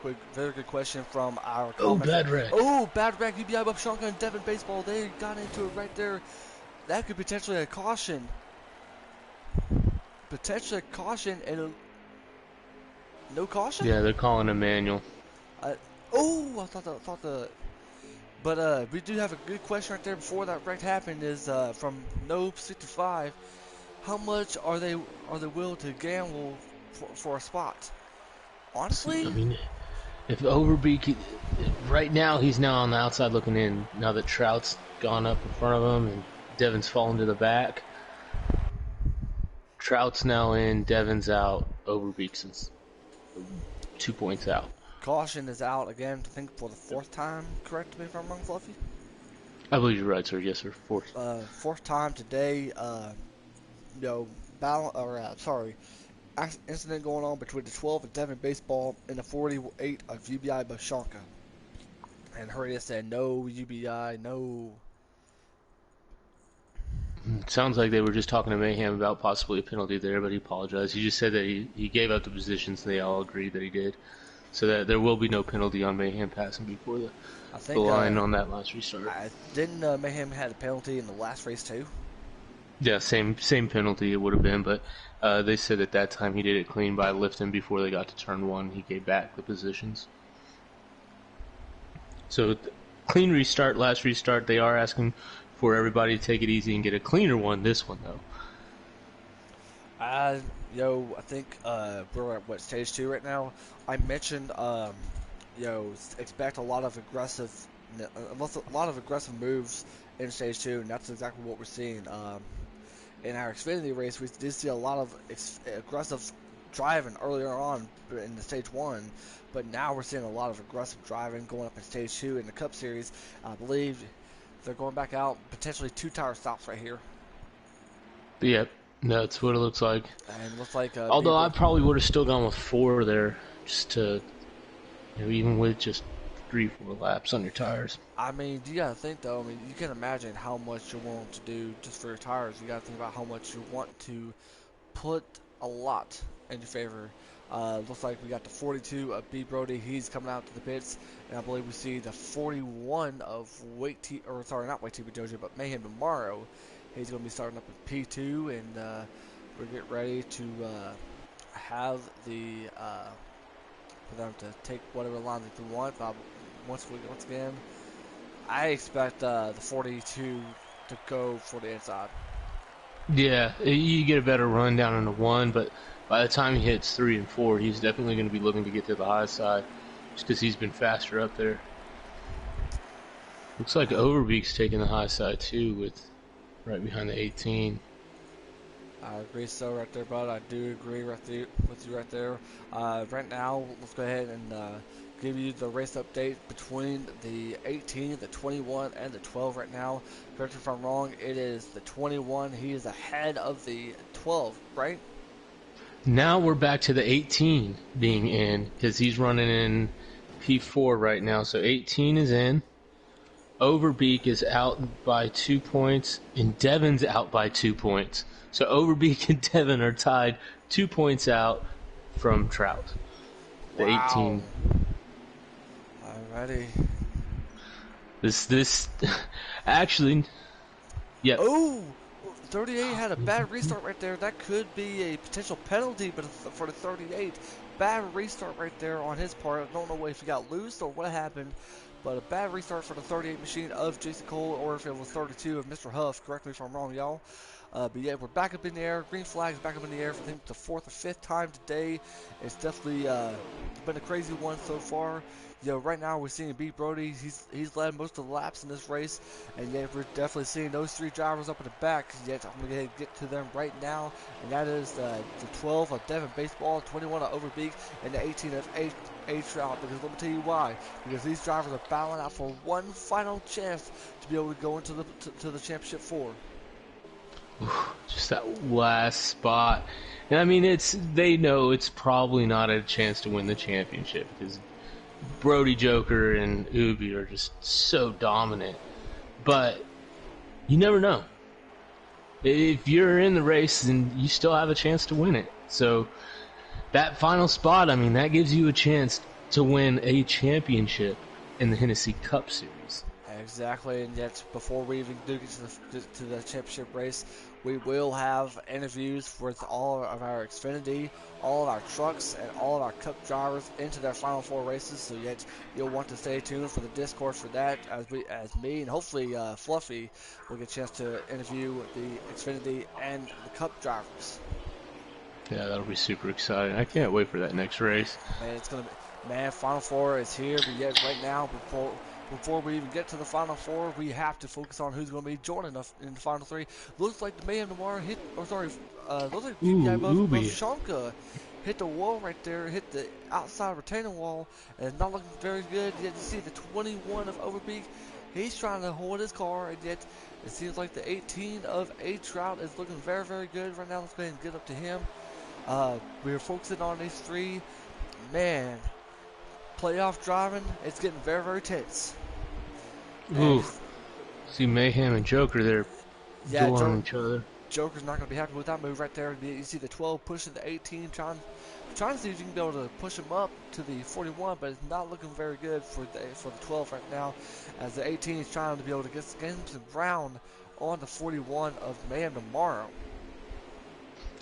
Speaker 1: good question from our commenter.
Speaker 2: Oh, bad wreck.
Speaker 1: Oh, bad wreck. UBI Bob Shonka and Devin Baseball. They got into it right there. That could potentially a caution. Potentially a caution and no caution?
Speaker 2: Yeah, they're calling a manual.
Speaker 1: I thought we do have a good question right there before that wreck happened is from Nope65. How much are they willing to gamble for a spot? Honestly,
Speaker 2: I mean, if Overbeak, right now he's now on the outside looking in. Now that Trout's gone up in front of him and Devin's fallen to the back, Trout's now in, Devin's out, Overbeak's is 2 points out.
Speaker 1: Caution is out again, I think for the 4th time. Correct me if I'm wrong, Fluffy.
Speaker 2: I believe you're right, sir. Yes, sir. 4th.
Speaker 1: 4th time today. incident going on between the 12 of Devon Baseball and the 48 of UBI Boshanka. And Hurriya said, no, UBI, no.
Speaker 2: It sounds like they were just talking to Mayhem about possibly a penalty there, but he apologized. He just said that he gave out the positions, and they all agreed that he did. So that there will be no penalty on Mayhem passing before
Speaker 1: I
Speaker 2: the
Speaker 1: think,
Speaker 2: line on that last restart.
Speaker 1: I didn't Mayhem had a penalty in the last race too?
Speaker 2: Yeah, same penalty it would have been, but they said at that time he did it clean by lifting before they got to turn one. He gave back the positions. So clean restart, last restart. They are asking for everybody to take it easy and get a cleaner one. This one though.
Speaker 1: I think we're at what stage 2 right now. I mentioned expect a lot of aggressive moves in stage 2, and that's exactly what we're seeing. In our Xfinity race, we did see a lot of aggressive driving earlier on in the stage 1, but now we're seeing a lot of aggressive driving going up in stage 2 in the Cup Series. I believe they're going back out, potentially 2 tire stops right here.
Speaker 2: Yep, that's what it looks like.
Speaker 1: And it looks like
Speaker 2: although I probably would have still gone with 4 there, just to even with just 3-4 laps on your tires.
Speaker 1: I mean, you gotta think though. I mean, you can imagine how much you're willing to do just for your tires. You gotta think about how much you want to put a lot in your favor. Looks like we got the 42 of B. Brody. He's coming out to the pits, and I believe we see the 41 of not Wait TB Dojo, but Mayhem tomorrow. He's going to be starting up at P2, and we're getting ready to have for them to take whatever line that they want. Once again, I expect the 42 to go for the inside.
Speaker 2: Yeah, you get a better run down in the 1, but by the time he hits 3 and 4, he's definitely going to be looking to get to the high side, just because he's been faster up there. Looks like Overbeek's taking the high side too, with right behind the 18.
Speaker 1: I agree so right there, bud. I do agree with you right there. Right now, let's go ahead and give you the race update between the 18, the 21, and the 12 right now. Correct me if I'm wrong, it is the 21. He is ahead of the 12, right?
Speaker 2: Now we're back to the 18 being in, because he's running in P4 right now. So 18 is in. Overbeek is out by 2 points, and Devon's out by 2 points. So Overbeek and Devon are tied 2 points out from Trout. The
Speaker 1: wow.
Speaker 2: 18.
Speaker 1: Alrighty.
Speaker 2: This actually, yeah.
Speaker 1: Oh, 38 had a bad restart right there. That could be a potential penalty, but for the 38, bad restart right there on his part. I don't know if he got loose or what happened, but a bad restart for the 38 machine of Jason Cole, or if it was 32 of Mr. Huff. Correct me if I'm wrong, y'all. But yeah, we're back up in the air. Green flag's back up in the air for I think the 4th or 5th time today. It's definitely been a crazy one so far. Right now we're seeing B. Brody. He's led most of the laps in this race, and yet we're definitely seeing those 3 drivers up in the back. Yet I'm gonna get to them right now, and that is the 12 of Devon Baseball, 21 of Overbeek, and the 18 of A Trout. Because let me tell you why. Because these drivers are battling out for one final chance to be able to go into the championship 4.
Speaker 2: Just that last spot. And I mean, they know it's probably not a chance to win the championship, because Brody Joker and Ubi are just so dominant. But you never know. If you're in the race, then you still have a chance to win it. So that final spot, I mean, that gives you a chance to win a championship in the Hennessy Cup Series.
Speaker 1: Exactly, and yet before we even do get to the championship race, we will have interviews with all of our Xfinity, all of our trucks, and all of our Cup drivers into their final 4 races. So yet you'll want to stay tuned for the Discord for that, as me and hopefully Fluffy will get a chance to interview the Xfinity and the Cup drivers.
Speaker 2: Yeah, that'll be super exciting. I can't wait for that next race.
Speaker 1: Man, it's gonna be Final 4 is here, but yet right now before we even get to the Final 4, we have to focus on who's going to be joining us in the Final 3. Looks like the Mayhem tomorrow looks like Shanka hit the wall right there, hit the outside retaining wall, and not looking very good. Yet you see the 21 of Overbeek, he's trying to hold his car, and yet it seems like the 18 of A Trout is looking very, very good right now. Let's go ahead and get up to him. We were focusing on these three. Man, playoff driving, it's getting very, very tense. And
Speaker 2: Ooh, see Mayhem and Joker there
Speaker 1: yeah,
Speaker 2: dueling each other.
Speaker 1: Joker's not going to be happy with that move right there. You see the 12 pushing the 18, trying to see if you can be able to push him up to the 41, but it's not looking very good for the 12 right now, as the 18 is trying to be able to get some ground on the 41 of Mayhem tomorrow.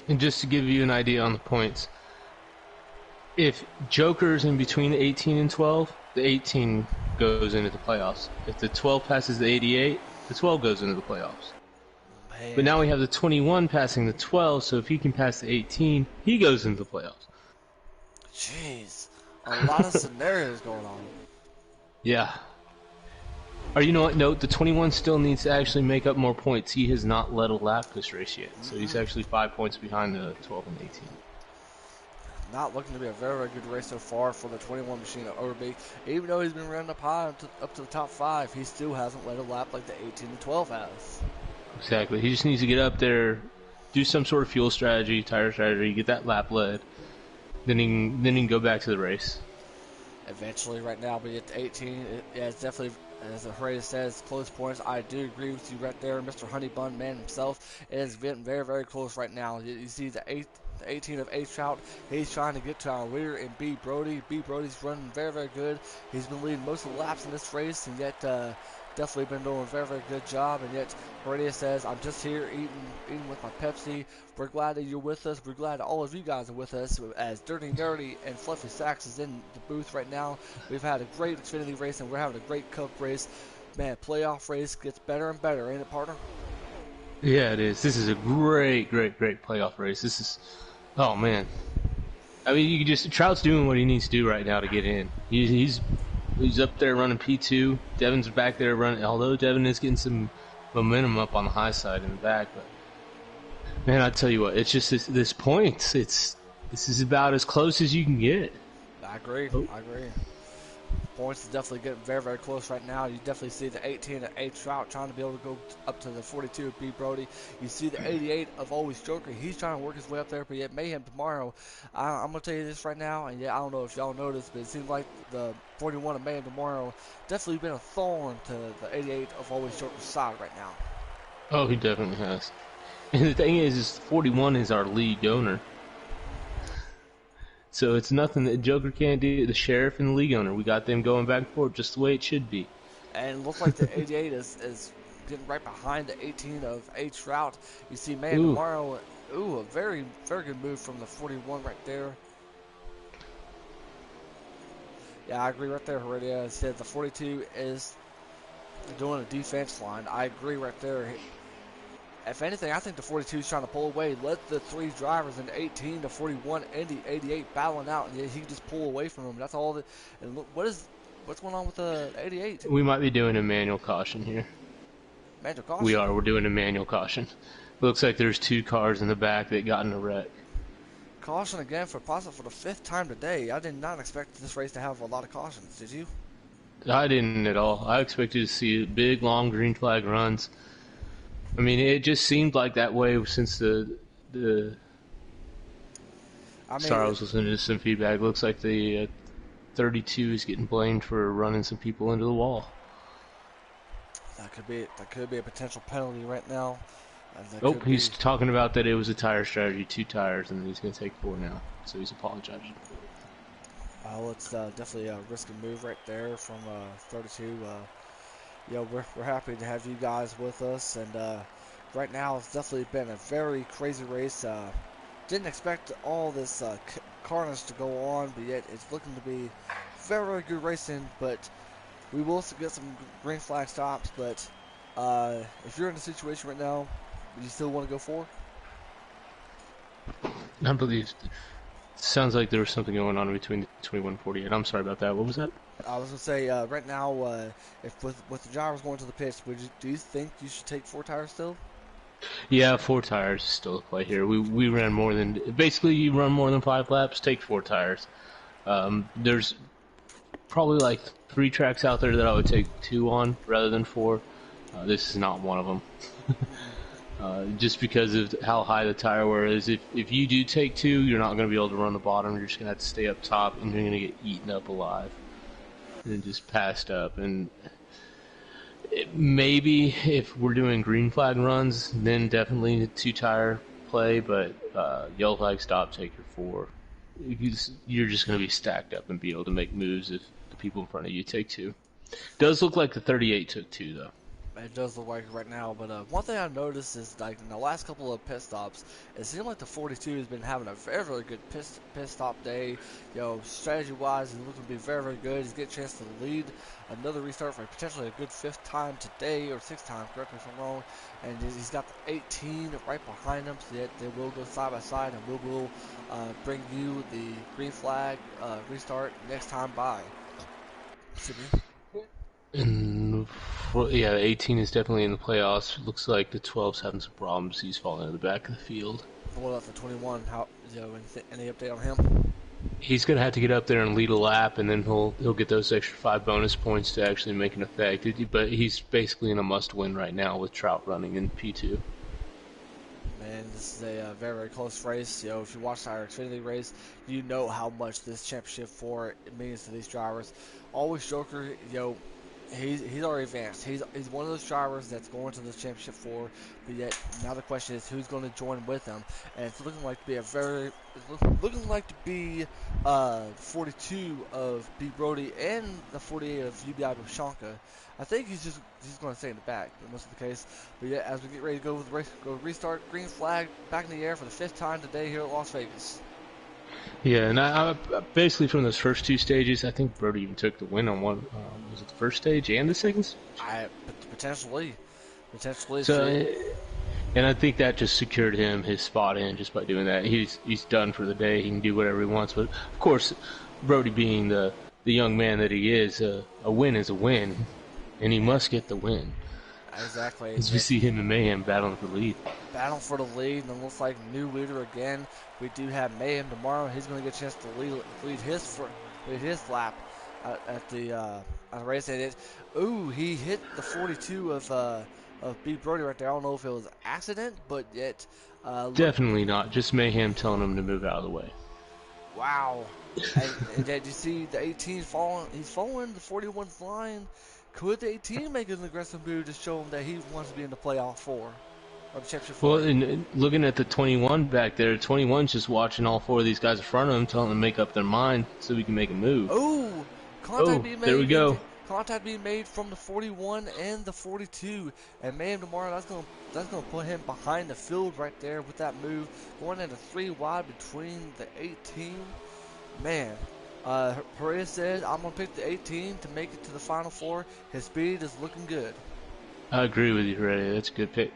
Speaker 2: And just to give you an idea on the points, if Joker's in between the 18 and 12, the 18 goes into the playoffs. If the 12 passes the 88, the 12 goes into the playoffs.
Speaker 1: Man.
Speaker 2: But now we have the 21 passing the 12, so if he can pass the 18, he goes into the playoffs.
Speaker 1: Jeez, a lot of scenarios going on.
Speaker 2: Yeah. Or you know what? No, the 21 still needs to actually make up more points. He has not led a lap this race yet, so he's actually 5 points behind the 12 and 18.
Speaker 1: Not looking to be a very, very good race so far for the 21 machine at Overbeek. Even though he's been running up high up to the top 5, he still hasn't led a lap like the 18 and 12 has.
Speaker 2: Exactly. He just needs to get up there, do some sort of fuel strategy, tire strategy, get that lap led. Then he can go back to the race.
Speaker 1: Eventually, right now, we get to 18. It's definitely, as the Hereda says, close points. I do agree with you right there, Mr. Honeybun Man himself. It has been very, very close right now. You see the 18 of H Trout. He's trying to get to our leader in B Brody. B Brody's running very, very good. He's been leading most of the laps in this race, and yet definitely been doing a very, very good job. And yet Heredia says, I'm just here eating with my Pepsi. We're glad that you're with us. We're glad that all of you guys are with us, as Dirty Nerdy and Fluffy Sacks is in the booth right now. We've had a great Xfinity race, and we're having a great Cup race. Man, playoff race gets better and better, ain't it, partner?
Speaker 2: Yeah, it is. This is a great, great, great playoff race. This is, oh man. I mean, you can just, Trout's doing what he needs to do right now to get in. He's up there running P2. Devin's back there running, although Devin is getting some momentum up on the high side in the back. But man, I tell you what, it's just this point. This is about as close as you can get.
Speaker 1: I agree.
Speaker 2: Oh.
Speaker 1: I agree. Points is definitely getting very, very close right now. You definitely see the 18 of A Trout trying to be able to go up to the 42 of B Brody. You see the 88 of Always Joker. He's trying to work his way up there, but yet Mayhem tomorrow. I'm going to tell you this right now, and yeah, I don't know if y'all noticed, but it seems like the 41 of Mayhem tomorrow definitely been a thorn to the 88 of Always Joker's side right now.
Speaker 2: Oh, he definitely has. And the thing is 41 is our league owner. So it's nothing that Joker can't do. The sheriff and the league owner, we got them going back and forth just the way it should be.
Speaker 1: And it looks like the 88 is getting right behind the 18 of H Trout. You see, man, tomorrow, a very, very good move from the 41 right there. Yeah, I agree right there, Heredia said the 42 is doing a defense line. I agree right there. If anything, I think the 42 is trying to pull away. Let the three drivers in the 18, the 41, and the 88 battling out, and he can just pull away from them. That's all. And look, what's going on with the 88?
Speaker 2: We might be doing a manual caution here.
Speaker 1: Manual caution?
Speaker 2: We are. We're doing a manual caution. Looks like there's 2 cars in the back that got in a wreck.
Speaker 1: Caution again for possible for the 5th time today. I did not expect this race to have a lot of cautions. Did you?
Speaker 2: I didn't at all. I expected to see big, long green flag runs. I mean, it just seemed like that way since Sorry, I was listening to some feedback. It looks like the 32 is getting blamed for running some people into the wall.
Speaker 1: That could be a potential penalty right now.
Speaker 2: Oh, he's talking about that it was a tire strategy, 2 tires, and he's going to take 4 now. So he's apologizing.
Speaker 1: It's definitely a risky move right there from 32. Yeah, we're happy to have you guys with us, and right now it's definitely been a very crazy race. Didn't expect all this carnage to go on, but yet it's looking to be very, very good racing. But we will get some green flag stops. But if you're in a situation right now, do you still want to go for?
Speaker 2: I believe. Sounds like there was something going on between the 21 and 48. I'm sorry about that. What was that?
Speaker 1: I was gonna say right now, if with the drivers going to the pits, do you think you should take 4 tires still?
Speaker 2: Yeah, 4 tires is still a play here. We ran more than basically you run more than 5 laps, take 4 tires. There's probably like 3 tracks out there that I would take 2 on rather than 4. This is not one of them. just because of how high the tire wear is. If you do take two, you're not going to be able to run the bottom. You're just going to have to stay up top, and you're going to get eaten up alive and just passed up. And maybe if we're doing green flag runs, then definitely two tire play. But yellow flag stop, take your four. You're just going to be stacked up and be able to make moves if the people in front of you take two. Does look like the 38 took two though.
Speaker 1: It does look like it right now, but one thing I've noticed is like in the last couple of pit stops, it seems like the 42 has been having a very, very good pit stop day. Strategy-wise, he's looking to be very, very good. He's getting a chance to lead another restart for potentially a good fifth time today, or sixth time, correct me if I'm wrong. And he's got the 18 right behind him, so that they will go side by side, and we will bring you the green flag restart next time by.
Speaker 2: And yeah, the 18 is definitely in the playoffs. Looks like the 12's having some problems. He's falling in the back of the field.
Speaker 1: What about the 21? Any update on him?
Speaker 2: He's gonna have to get up there and lead a lap, and then he'll get those extra 5 bonus points to actually make an effect. But he's basically in a must-win right now with Trout running in P2.
Speaker 1: Man, this is a very, very close race. If you watch our Xfinity race, you know how much this championship for it means to these drivers. Always Joker, he's already advanced. He's one of those drivers that's going to this championship for. But yet now the question is who's going to join with him, and it's looking like to be 42 of B Brody and the 48 of UBI Boshanka. I think he's going to stay in the back. Most of the case. But yeah, as we get ready to go with the race, go restart, green flag back in the air for the 5th time today here at Las Vegas.
Speaker 2: Yeah, and I basically from those first 2 stages, I think Brody even took the win on one. Was it the first stage and the second stage?
Speaker 1: Potentially.
Speaker 2: So, and I think that just secured him his spot in just by doing that. He's done for the day. He can do whatever he wants. But of course, Brody being the young man that he is, a win is a win, and he must get the win.
Speaker 1: Exactly.
Speaker 2: As we see him and Mayhem battling for the lead.
Speaker 1: Battle for the lead, and it looks like new leader again. We do have Mayhem tomorrow. He's going to get a chance to lead his lap at the race. And he hit the 42 of B Brody right there. I don't know if it was an accident, but yet
Speaker 2: definitely not. Just Mayhem telling him to move out of the way.
Speaker 1: Wow. and did you see the 18 falling? He's following the 41's line. Could the 18 make an aggressive move to show him that he wants to be in the playoff 4? Or the championship 4?
Speaker 2: Well, and looking at the 21 back there, 21's just watching all 4 of these guys in front of him, telling them to make up their mind so we can make a move.
Speaker 1: Oh, contact being made.
Speaker 2: There we go.
Speaker 1: Contact being made from the 41 and the 42. And Mayhem tomorrow, that's gonna put him behind the field right there with that move. Going into 3 wide between the 18. Man. Perea said, I'm going to pick the 18 to make it to the Final 4. His speed is looking good.
Speaker 2: I agree with you, Perea. That's a good pick.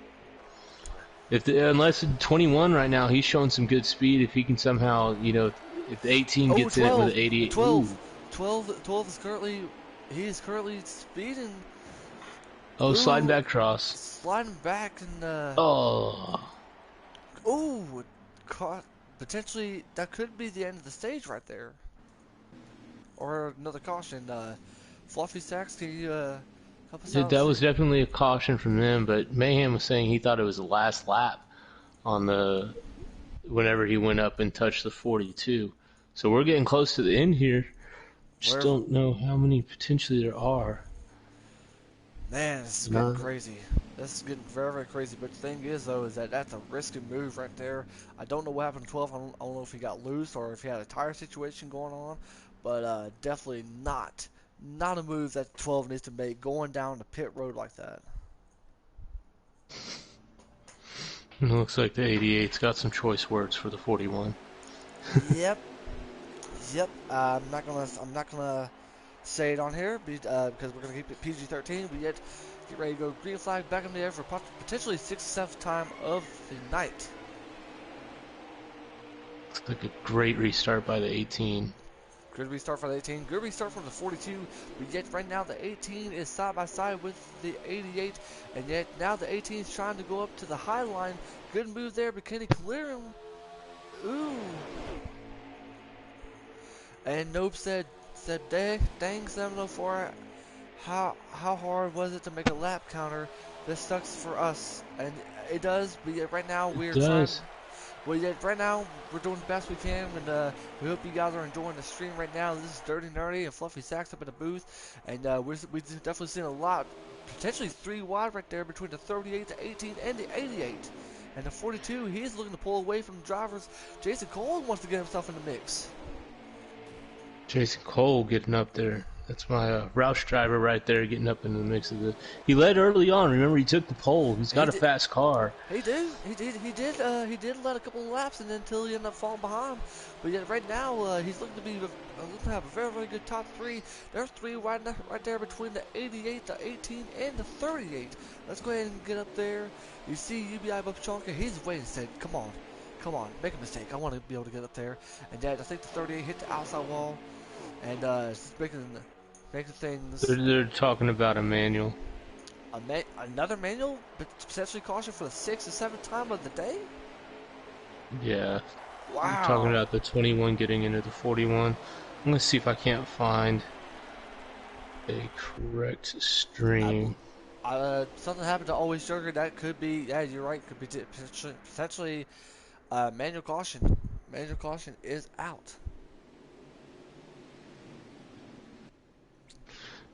Speaker 2: Unless 21 right now, he's showing some good speed. If he can somehow, if the 18 gets
Speaker 1: 12,
Speaker 2: in with the 88.
Speaker 1: 12 is currently speeding.
Speaker 2: Oh, sliding back across.
Speaker 1: Sliding back and, potentially, that could be the end of the stage right there. Or another caution. Fluffy Sacks, can you help us out?
Speaker 2: That was definitely a caution from them, but Mayhem was saying he thought it was the last lap on whenever he went up and touched the 42. So we're getting close to the end here. Just don't know how many potentially there are.
Speaker 1: Man, this is getting crazy. This is getting very, very crazy. But the thing is, though, is that's a risky move right there. I don't know what happened to 12. I don't know if he got loose or if he had a tire situation going on. But definitely not a move that 12 needs to make going down the pit road like that.
Speaker 2: It looks like the 88's got some choice words for the 41.
Speaker 1: Yep. I'm not gonna say it on here because we're gonna keep it PG-13. But yet, get ready to go green flag back in the air for potentially 6th, 7th time of the night.
Speaker 2: Looks like a great restart by the 18.
Speaker 1: Good restart for the 18. Good restart from the 42. But yet right now the 18 is side by side with the 88. And yet now the 18 is trying to go up to the high line. Good move there, but can he clear him? Ooh. And Nope said dang 704. How hard was it to make a lap counter this sucks for us, and it does. But yet right now
Speaker 2: It
Speaker 1: we're trying.
Speaker 2: does.
Speaker 1: Well, yet right now we're doing the best we can, and we hope you guys are enjoying the stream right now. This is Dirty Nerdy and Fluffy Sacks up in the booth, and we've definitely seen a lot, potentially three wide right there between the 38, the 18, and the 88. And the 42, he's looking to pull away from the drivers. Jason Cole wants to get himself in the mix.
Speaker 2: Jason Cole getting up there. That's my Roush driver right there, getting up into the mix of the. He led early on. Remember, he took the pole. He's
Speaker 1: He
Speaker 2: got a
Speaker 1: did.
Speaker 2: fast car.
Speaker 1: He did let a couple of laps and then until he ended up falling behind. But yet right now he's looking to be looking to have a very very good top three. There's three right there between the 88, the 18, and the 38. Let's go ahead and get up there. You see UBI Bubchanka, he's waiting, said, "Come on, come on, make a mistake. I want to be able to get up there." And Dad, I think the 38 hit the outside wall, and it's making things.
Speaker 2: They're talking about a manual.
Speaker 1: Another manual, but potentially caution for the 6th or 7th time of the day.
Speaker 2: Yeah. I'm talking
Speaker 1: Wow.
Speaker 2: about the 21 getting into the 41. I'm going to see if I can't find a correct stream.
Speaker 1: Something happened to Always Sugar. That could be. Yeah, you're right. Could be potentially manual caution. Manual caution is out.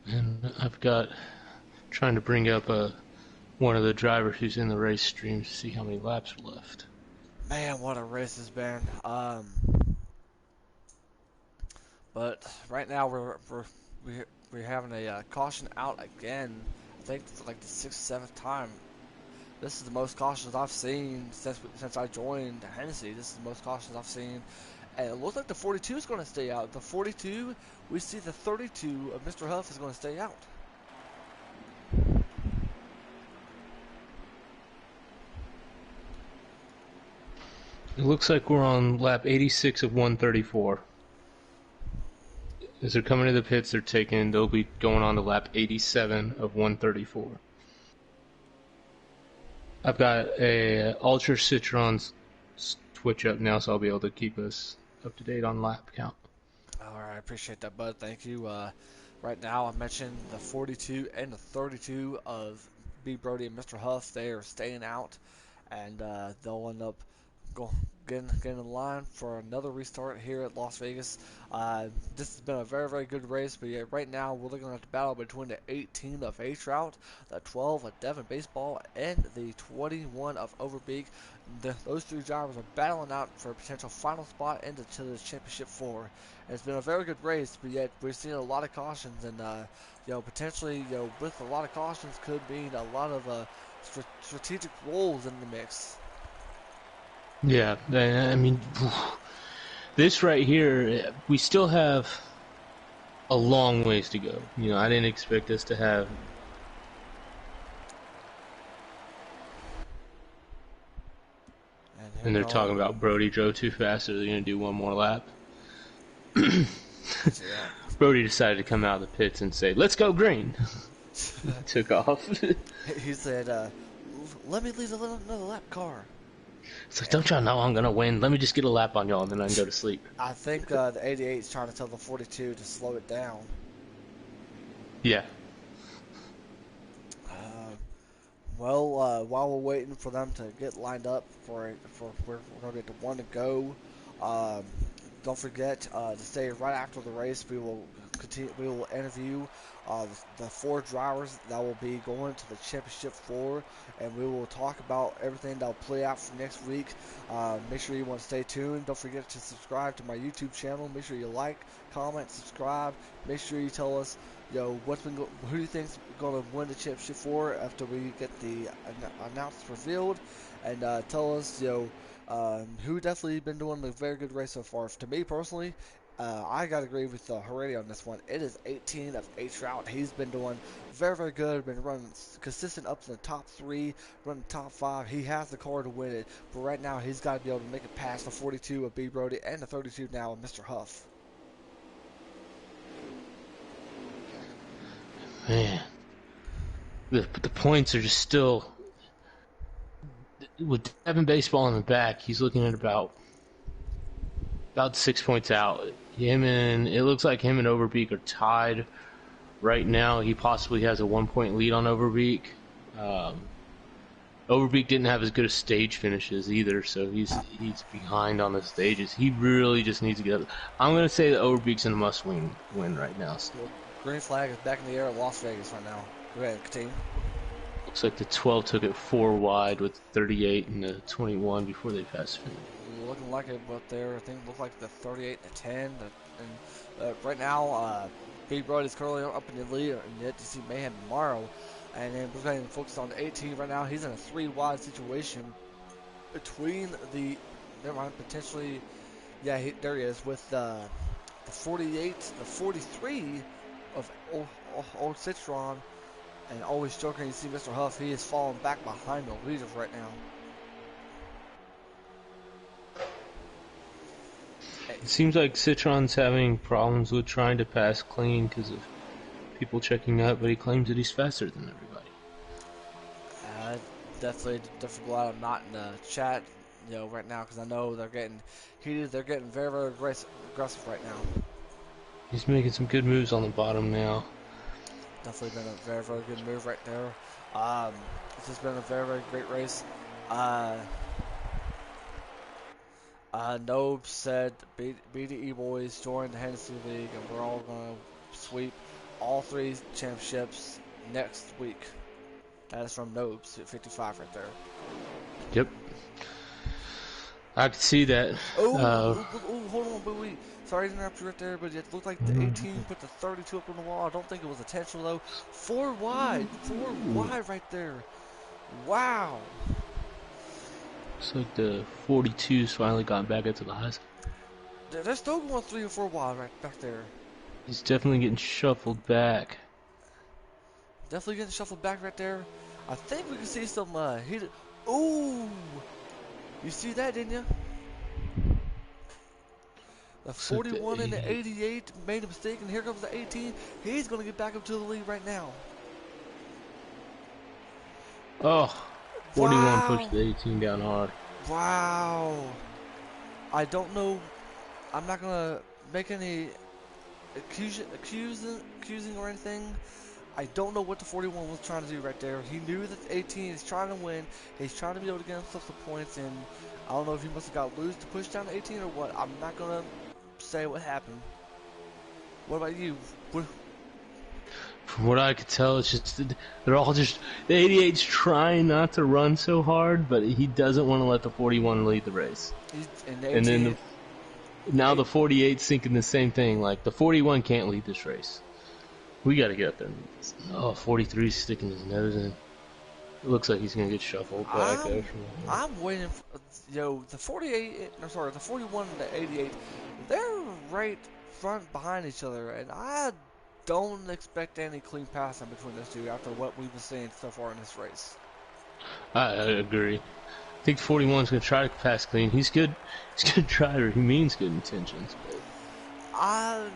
Speaker 2: And I've got trying to bring up one of the drivers who's in the race stream to see how many laps are left.
Speaker 1: Man, what a race has been. But right now we're having a caution out again. I think for like the 6th, 7th time. This is the most cautions I've seen since I joined Hennessy. This is the most cautions I've seen. And it looks like the 42 is going to stay out. The 42, we see the 32 of Mr. Huff is going to stay out.
Speaker 2: It looks like we're on lap 86 of 134. As they're coming to the pits, they'll be going on to lap 87 of 134. I've got a Ultra Citron's Twitch up now, so I'll be able to keep us up to date on lap count.
Speaker 1: All right, I appreciate that, bud. Thank you. Right now, I mentioned the 42 and the 32 of B. Brody and Mr. Huff. They are staying out, and they'll end up go, getting in line for another restart here at Las Vegas. This has been a very, very good race, but yeah, right now we're looking at the battle between the 18 of A-Trout, the 12 of Devon Baseball, and the 21 of Overbeek. Those three drivers are battling out for a potential final spot into the championship four. And it's been a very good race, but yet we're seeing a lot of cautions, and potentially, with a lot of cautions could mean a lot of strategic roles in the mix.
Speaker 2: Yeah, I mean, this right here, we still have a long ways to go. I didn't expect us to have. And they're talking about Brody drove too fast, so they're going to do one more lap. Brody decided to come out of the pits and say, "Let's go green." Took off.
Speaker 1: He said, "Let me leave another lap car."
Speaker 2: It's like, don't y'all know I'm going to win? Let me just get a lap on y'all, and then I can go to sleep.
Speaker 1: I think the 88 is trying to tell the 42 to slow it down.
Speaker 2: Yeah.
Speaker 1: Well, while we're waiting for them to get lined up for we're going to get the one to go. Don't forget to stay right after the race. We will continue. We will interview the four drivers that will be going to the championship four, and we will talk about everything that will play out for next week. Make sure you want to stay tuned. Don't forget to subscribe to my YouTube channel. Make sure you like, comment, subscribe. Make sure you tell us, who do you think's going to win the championship four after we get the announcements revealed, and tell us, who definitely been doing a very good race so far. To me personally, I got to agree with Haredi on this one. It is 18 of A-Trout. He's been doing very, very good. Been running consistent up to the top 3, running top 5. He has the car to win it. But right now, he's got to be able to make it past the 42 of B. Brody and the 32 now of Mr. Huff.
Speaker 2: Man. The points are just still... With Devin Baseball in the back, he's looking at about 6 points out. It looks like him and Overbeek are tied right now. He possibly has a 1 point lead on Overbeek. Um, Overbeek didn't have as good a stage finishes either, so he's behind on the stages. He really just needs to get up. I'm gonna say that Overbeek's in a must-win right now still.
Speaker 1: Green flag is back in the air at Las Vegas right now. Go ahead, continue.
Speaker 2: Looks like the 12 took it 4 wide with 38 and the 21 before they passed finish.
Speaker 1: Looking like it, but there, I think it looked like the 38 and the 10. And right now, Big Brother is currently up in the lead, and yet to see Mayhem tomorrow. And then we're going to focus on the 18 right now. He's in a 3 wide situation between the, never mind, potentially, yeah, there he is with the 48, the 43 of old Citron, and always joking. You see Mr. Huff, he is falling back behind the leaders right now.
Speaker 2: It seems like Citron's having problems with trying to pass clean because of people checking out, but he claims that he's faster than everybody.
Speaker 1: Definitely glad I'm not in the chat, right now, because I know they're getting heated. They're getting very, very aggressive right now.
Speaker 2: He's making some good moves on the bottom now.
Speaker 1: Definitely been a very, very good move right there. This has been a very, very great race. Nobe said BDE boys joined the Hennessy League, and we're all going to sweep all 3 championships next week. That is from Nobes at 55 right there.
Speaker 2: Yep. I could see that.
Speaker 1: Hold on, but wait. Sorry to interrupt you right there, but it looked like the 18 put the 32 up on the wall. I don't think it was intentional, though. 4 wide right there. Wow.
Speaker 2: Looks like the 42's finally got back into the high.
Speaker 1: They're still going 3 or 4 wide right back there.
Speaker 2: He's definitely getting shuffled back.
Speaker 1: Definitely getting shuffled back right there. I think we can see some heated. Ooh! You see that, didn't you? The 41 and the 88 made a mistake, and here comes the 18. He's going to get back up to the lead right now.
Speaker 2: Oh, 41
Speaker 1: wow.
Speaker 2: Pushed the 18 down hard.
Speaker 1: Wow. I don't know. I'm not going to make any accusing or anything. I don't know what the 41 was trying to do right there. He knew that the 18 is trying to win. He's trying to be able to get himself some points, and I don't know if he must have got loose to push down the 18 or what. I'm not going to say what happened. What about you?
Speaker 2: From what I could tell, it's just they're all just the 88's trying not to run so hard, but he doesn't want to let the 41 lead the race. And then now the 48's thinking the same thing. Like the 41 can't lead this race. We got to get up there and lead this. Oh, 43's sticking his nose in. It looks like he's gonna get shuffled back there.
Speaker 1: I'm waiting for, the 48. I'm sorry, the 41 and the 88. They're right front behind each other, and I don't expect any clean passing between those two after what we've been seeing so far in this race.
Speaker 2: I agree. I think 41's gonna try to pass clean. He's good. He's gonna try, or he means good intentions. But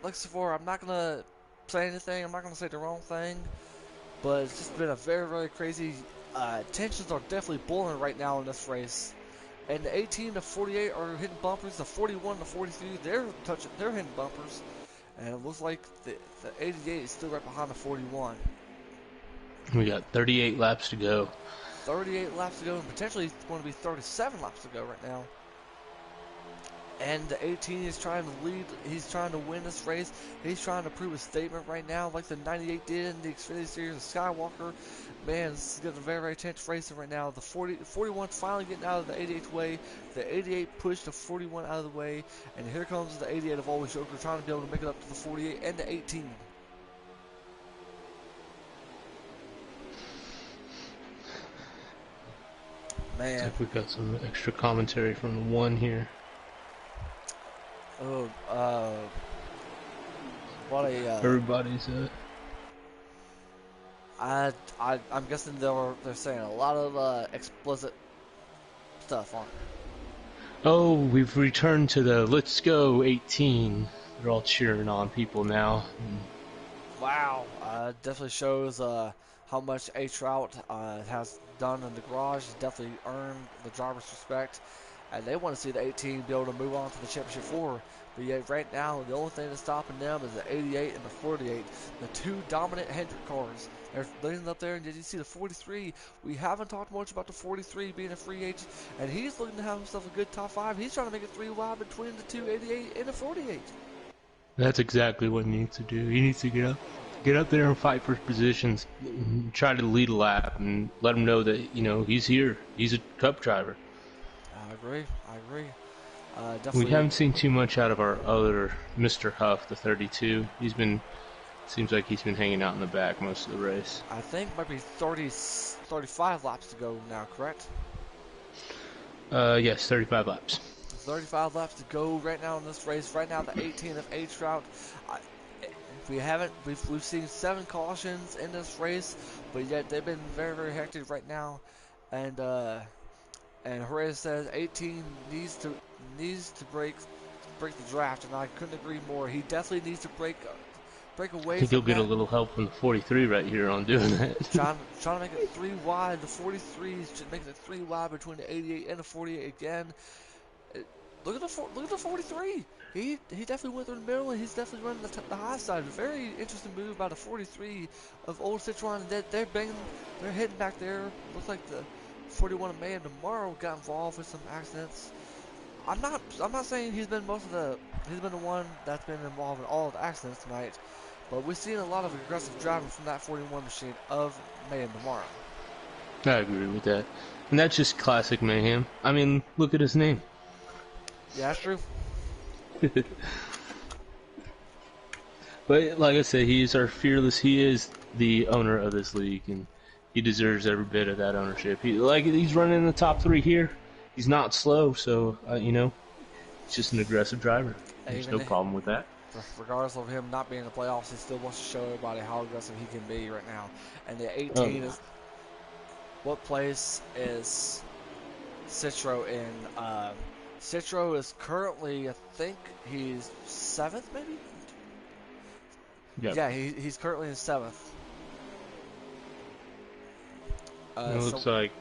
Speaker 1: like before, I'm not gonna say anything. I'm not gonna say the wrong thing. But it's just been a very, very crazy. Tensions are definitely boiling right now in this race. And the 18 to 48 are hitting bumpers. The 41 to 43, they're hitting bumpers. And it looks like the 88 is still right behind the 41.
Speaker 2: We got 38 laps to go.
Speaker 1: 38 laps to go, and potentially it's going to be 37 laps to go right now. And the 18 is trying to lead. He's trying to win this race. He's trying to prove a statement right now, like the 98 did in the Xfinity Series of Skywalker. Man, this is getting a very, very tense racing right now. The 41's finally getting out of the 88's way. The 88 pushed the 41 out of the way. And here comes the 88 of Always Joker trying to be able to make it up to the 48 and the 18. Man.
Speaker 2: I think we got some extra commentary from the one here.
Speaker 1: Oh, what a
Speaker 2: everybody's
Speaker 1: I'm guessing they're saying a lot of explicit stuff on it.
Speaker 2: Oh, we've returned to the Let's Go 18. They're all cheering on people now.
Speaker 1: Wow, definitely shows how much A Trout has done in the garage. He's definitely earned the driver's respect. And they want to see the 18 be able to move on to the championship 4, But yet right now, the only thing that's stopping them is the 88 and the 48, the two dominant Hendrick cars. They're leaning up there, and did you see the 43? We haven't talked much about the 43 being a free agent, and he's looking to have himself a good top five. He's trying to make it 3 wide between the two 88 and the 48.
Speaker 2: That's exactly what he needs to do. He needs to get up there and fight for positions, try to lead a lap, and let him know that he's here. He's a Cup driver.
Speaker 1: I agree. I agree.
Speaker 2: We
Speaker 1: Definitely.
Speaker 2: haven't seen too much out of our other Mr. Huff, the 32. Seems like he's been hanging out in the back most of the race.
Speaker 1: I think might be 35 laps to go now, correct?
Speaker 2: Yes, 35 laps.
Speaker 1: 35 laps to go right now in this race. Right now, the 18 of H route. We've seen 7 cautions in this race, but yet they've been very, very hectic right now. And Jerez says 18 needs to break the draft, and I couldn't agree more. He definitely needs to break
Speaker 2: I
Speaker 1: away
Speaker 2: think he'll
Speaker 1: from
Speaker 2: get a
Speaker 1: that.
Speaker 2: little help from the 43 right here on doing that.
Speaker 1: Trying to make it 3 wide. The 43s just making it 3 wide between the 88 and the 48 again. Look at the 43. He definitely went through the middle, and he's definitely running the high side. A very interesting move by the 43 of old Citroen. They're hitting back there. Looks like the 41 of May and tomorrow got involved with some accidents. I'm not saying he's been the one that's been involved in all of the accidents tonight, but we've seen a lot of aggressive driving from that 41 machine of May and tomorrow.
Speaker 2: I agree with that. And that's just classic mayhem. I mean, look at his name.
Speaker 1: Yeah, that's true.
Speaker 2: But like I said, he is our fearless. He is the owner of this league, and he deserves every bit of that ownership. He's running in the top 3 here. He's not slow, so he's just an aggressive driver. There's no problem with that.
Speaker 1: Regardless of him not being in the playoffs, he still wants to show everybody how aggressive he can be right now. And the 18 is what place is Citro in? Citro is currently, I think he's 7th, maybe.
Speaker 2: Yep.
Speaker 1: Yeah, he's currently in 7th.
Speaker 2: It looks like.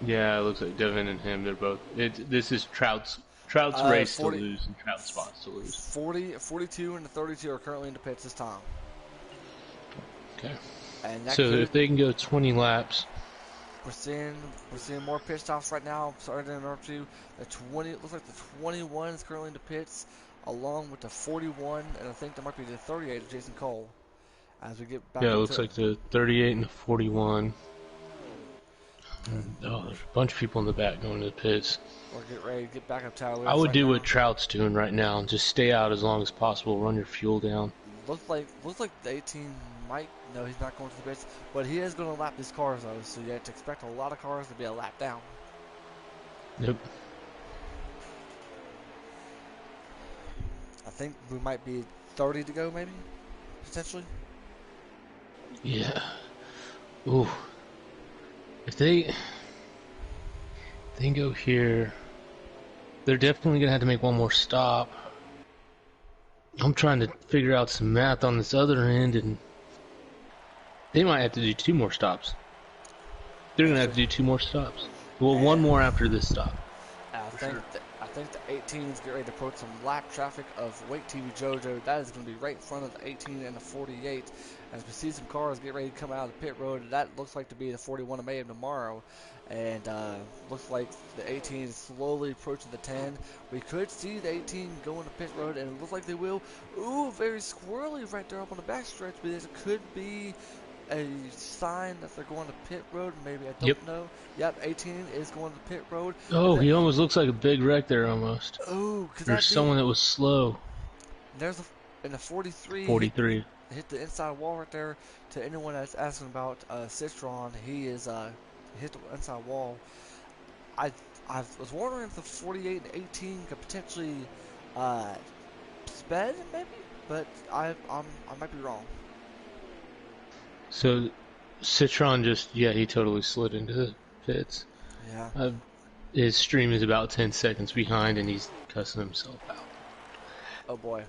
Speaker 2: Yeah, it looks like Devin and him. They're both. This is Trout's race
Speaker 1: 40,
Speaker 2: to lose and Trout's spots to lose.
Speaker 1: 42 and the 32 are currently in the pits this time.
Speaker 2: Okay.
Speaker 1: And
Speaker 2: so if they can go 20 laps,
Speaker 1: we're seeing more pit stops right now. Sorry to interrupt you. It looks like the 21 is currently in the pits, along with the 41, and I think there might be the 38 of Jason Cole. As we get back.
Speaker 2: Yeah, it looks like the 38 and the 41. And, there's a bunch of people in the back going to the pits.
Speaker 1: Or get ready to get back up Tyler.
Speaker 2: I would do what Trout's doing right now and just stay out as long as possible. Run your fuel down.
Speaker 1: Looks like the 18 might. No, he's not going to the pits, but he is going to lap his cars though. So you have to expect a lot of cars to be a lap down.
Speaker 2: Yep.
Speaker 1: I think we might be 30 to go, maybe potentially.
Speaker 2: Yeah. Ooh. If they go here, they're definitely going to have to make one more stop. I'm trying to figure out some math on this other end, and they might have to do 2 more stops. They're going to have to do 2 more stops. Well, 1 more after this stop.
Speaker 1: I think the 18 is getting ready to approach some lap traffic of Wake TV JoJo. That is going to be right in front of the 18 and the 48. As we see some cars get ready to come out of the pit road, that looks like to be the 41 of May of tomorrow. And looks like the 18 is slowly approaching the 10. We could see the 18 go in the pit road, and it looks like they will. Ooh, very squirrely right there up on the backstretch, but it could be a sign that they're going to pit road. Maybe, I don't know. Yep, 18 is going to pit road.
Speaker 2: Oh, he almost looks like a big wreck there almost.
Speaker 1: Oh,
Speaker 2: there's someone that was slow.
Speaker 1: There's in the 43.
Speaker 2: 43.
Speaker 1: Hit the inside wall right there. To anyone that's asking about Citron, he is hit the inside wall. I was wondering if the 48 and 18 could potentially sped maybe, but I might be wrong.
Speaker 2: So Citron he totally slid into the pits.
Speaker 1: Yeah.
Speaker 2: His stream is about 10 seconds behind, and he's cussing himself out.
Speaker 1: Oh boy.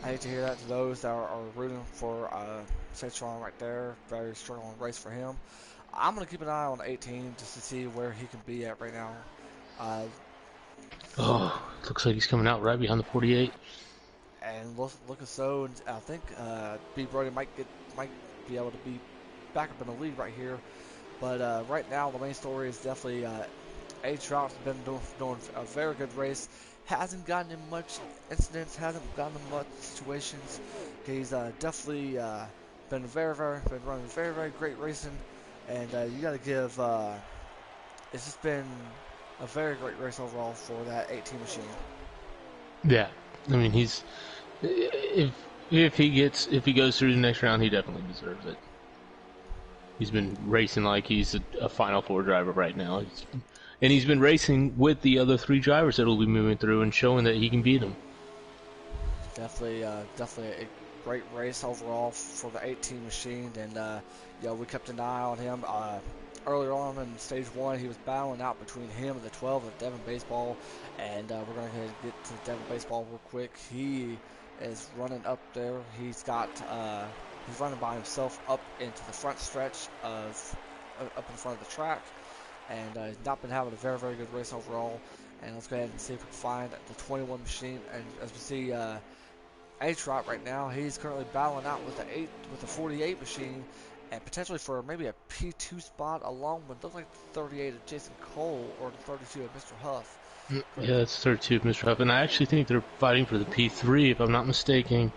Speaker 1: I hate to hear that to those that are rooting for Citron right there. Very struggling race for him. I'm going to keep an eye on 18 just to see where he can be at right now.
Speaker 2: Oh, looks like he's coming out right behind the 48.
Speaker 1: And look as so, and I think B Brody might be able to be back up in the lead right here. But right now, the main story is definitely A Trout's been doing a very good race. Hasn't gotten in much incidents, hasn't gotten in much situations. He's definitely been running very great racing, and you got to give. It's just been a very great race overall for that 18 machine.
Speaker 2: Yeah, I mean if he goes through the next round, he definitely deserves it. He's been racing like he's a Final Four driver right now, and he's been racing with the other three drivers that will be moving through and showing that he can beat them.
Speaker 1: Definitely a great race overall for the 18 machine, and we kept an eye on him. Earlier on in stage one, he was battling out between him and the 12 of Devon Baseball, and we're going to get to Devon Baseball real quick. He is running up there. He's running by himself up into the front stretch of up in front of the track, and he's not been having a very good race overall. And let's go ahead and see if we can find the 21 machine. And as we see, A-Trot right now, he's currently battling out with the 48 machine, and potentially for maybe a P2 spot along with looks like the 38 of Jason Cole or the 32 of Mr. Huff.
Speaker 2: Yeah, that's 32 of Mr. Huff, and I actually think they're fighting for the P3, if I'm not mistaken.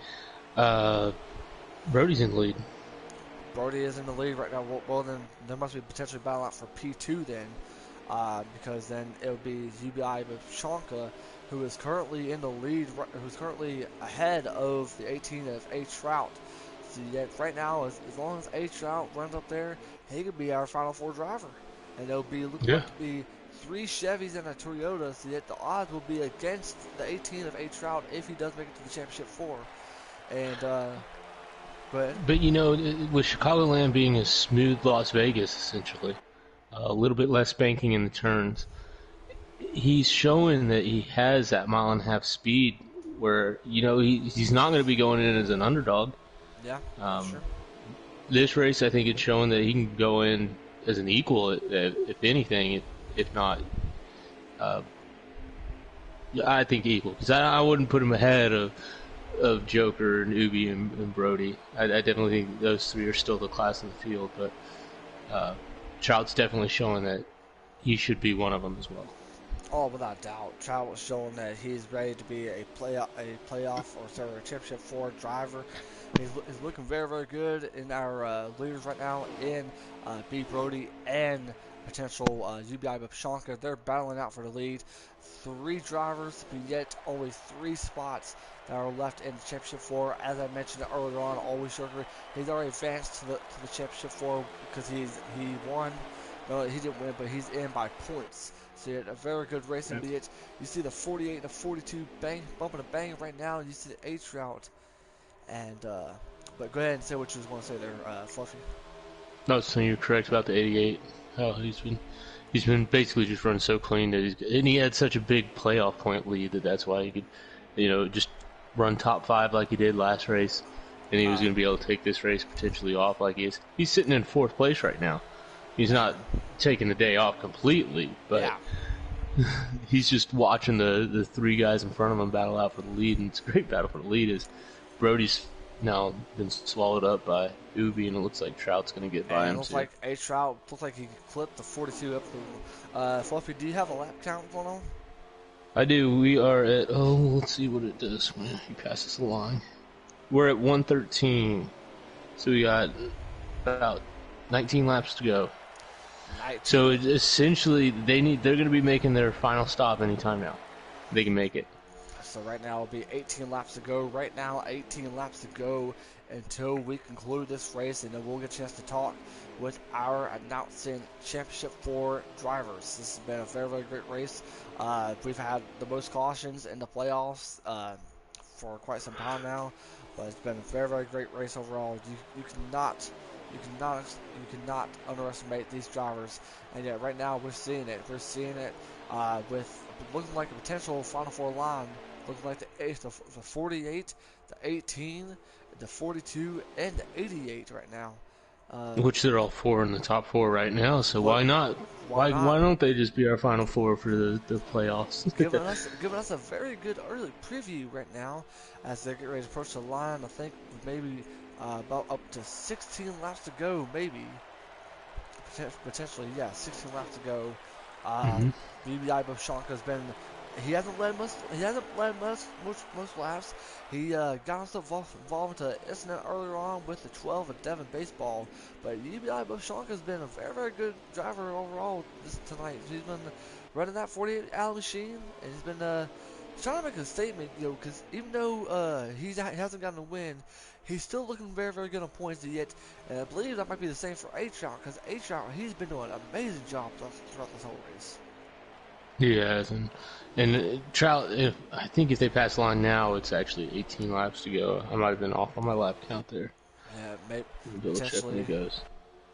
Speaker 2: Uh, Brody's in the lead.
Speaker 1: Brody is in the lead right now. Well, then there must be potentially battling out for P2 then, because then it would be UBI Shanka, who is currently in the lead, who's currently ahead of the 18 of A Trout. So yet right now, as long as A Trout runs up there, he could be our Final Four driver, and it'll be looking
Speaker 2: Yeah.
Speaker 1: like to be 3 Chevys and a Toyota. So yet the odds will be against the 18 of A Trout if he does make it to the championship 4. And but
Speaker 2: But with Chicagoland being a smooth Las Vegas, essentially, a little bit less banking in the turns, he's showing that he has that mile-and-a-half speed where, he's not going to be going in as an underdog.
Speaker 1: yeah,
Speaker 2: Um,
Speaker 1: sure.
Speaker 2: this race, I think it's showing that he can go in as an equal, if anything, if not, uh, I think equal. Because I wouldn't put him ahead of Joker and Ubi and Brody. I definitely think those three are still the class of the field, but Trout's definitely showing that he should be one of them as well.
Speaker 1: Oh, without doubt, Trout was showing that he's ready to be a playoff or sorry, a championship 4 driver. He's looking very good in our leaders right now in B Brody and potential UBI Bapshanka. They're battling out for the lead. 3 drivers, but yet only 3 spots that are left in the championship 4. As I mentioned earlier on, always sugar. He's already advanced to the championship 4 because he won. No, he didn't win, but he's in by points. So you had a very good racing
Speaker 2: Yep.
Speaker 1: beat. You see the 48 and the 42 bumping a bang right now. You see the H route. And but go ahead and say what you was going to say there, Fluffy.
Speaker 2: No, so you're correct about the 88. Oh, he's been basically just running so clean that and he had such a big playoff point lead that's why he could, just run top 5 like he did last race, and he was going to be able to take this race potentially off like he is. He's sitting in 4th place right now. He's not taking the day off completely, but he's just watching the 3 guys in front of him battle out for the lead, and it's a great battle for the lead. Is Brody's now been swallowed up by Ubi, and it looks like Trout's going to get by
Speaker 1: And it
Speaker 2: him
Speaker 1: looks
Speaker 2: too.
Speaker 1: like A Trout looks like he clipped the 42 up the. Fluffy, do you have a lap count going on?
Speaker 2: I do. We are at, let's see what it does when he passes the line. We're at 113, so we got about 19 laps to go.
Speaker 1: 19.
Speaker 2: So essentially, they're going to be making their final stop anytime now. They can make it.
Speaker 1: So right now it'll be 18 laps to go. Right now, 18 laps to go until we conclude this race, and then we'll get a chance to talk with our announcing Championship 4 drivers. This has been a very great race. We've had the most cautions in the playoffs for quite some time now, but it's been a very great race overall. You cannot underestimate these drivers, and yet right now we're seeing it. We're seeing it with looking like a potential Final Four line. Looking like the 48, the 18, the 42, and the 88 right now.
Speaker 2: Which they're all four in the top four right now. So
Speaker 1: What?
Speaker 2: why not?
Speaker 1: Why
Speaker 2: Why
Speaker 1: not?
Speaker 2: don't they just be our final four for the playoffs?
Speaker 1: Giving us a very good early preview right now as they get ready to approach the line. I think maybe about up to 16 laps to go, maybe potentially, yeah, 16 laps to go. Uh,
Speaker 2: hmm
Speaker 1: BBI Boshanka's been. He hasn't led much. He hasn't led most laps. He got himself involved into an incident earlier on with the 12 of Devon baseball. But BBI Boshanka's been a very good driver overall tonight. He's been running that 48 Alley machine, and he's been trying to make a statement, because even though he hasn't gotten a win, he's still looking very good on points yet. And I believe that might be the same for H-Route, because H-Route, he's been doing an amazing job throughout this whole race.
Speaker 2: He has, and Trout. I think if they pass the line now, it's actually 18 laps to go. I might have been off on my lap count there.
Speaker 1: Yeah, maybe
Speaker 2: Double check when
Speaker 1: potentially.
Speaker 2: it goes.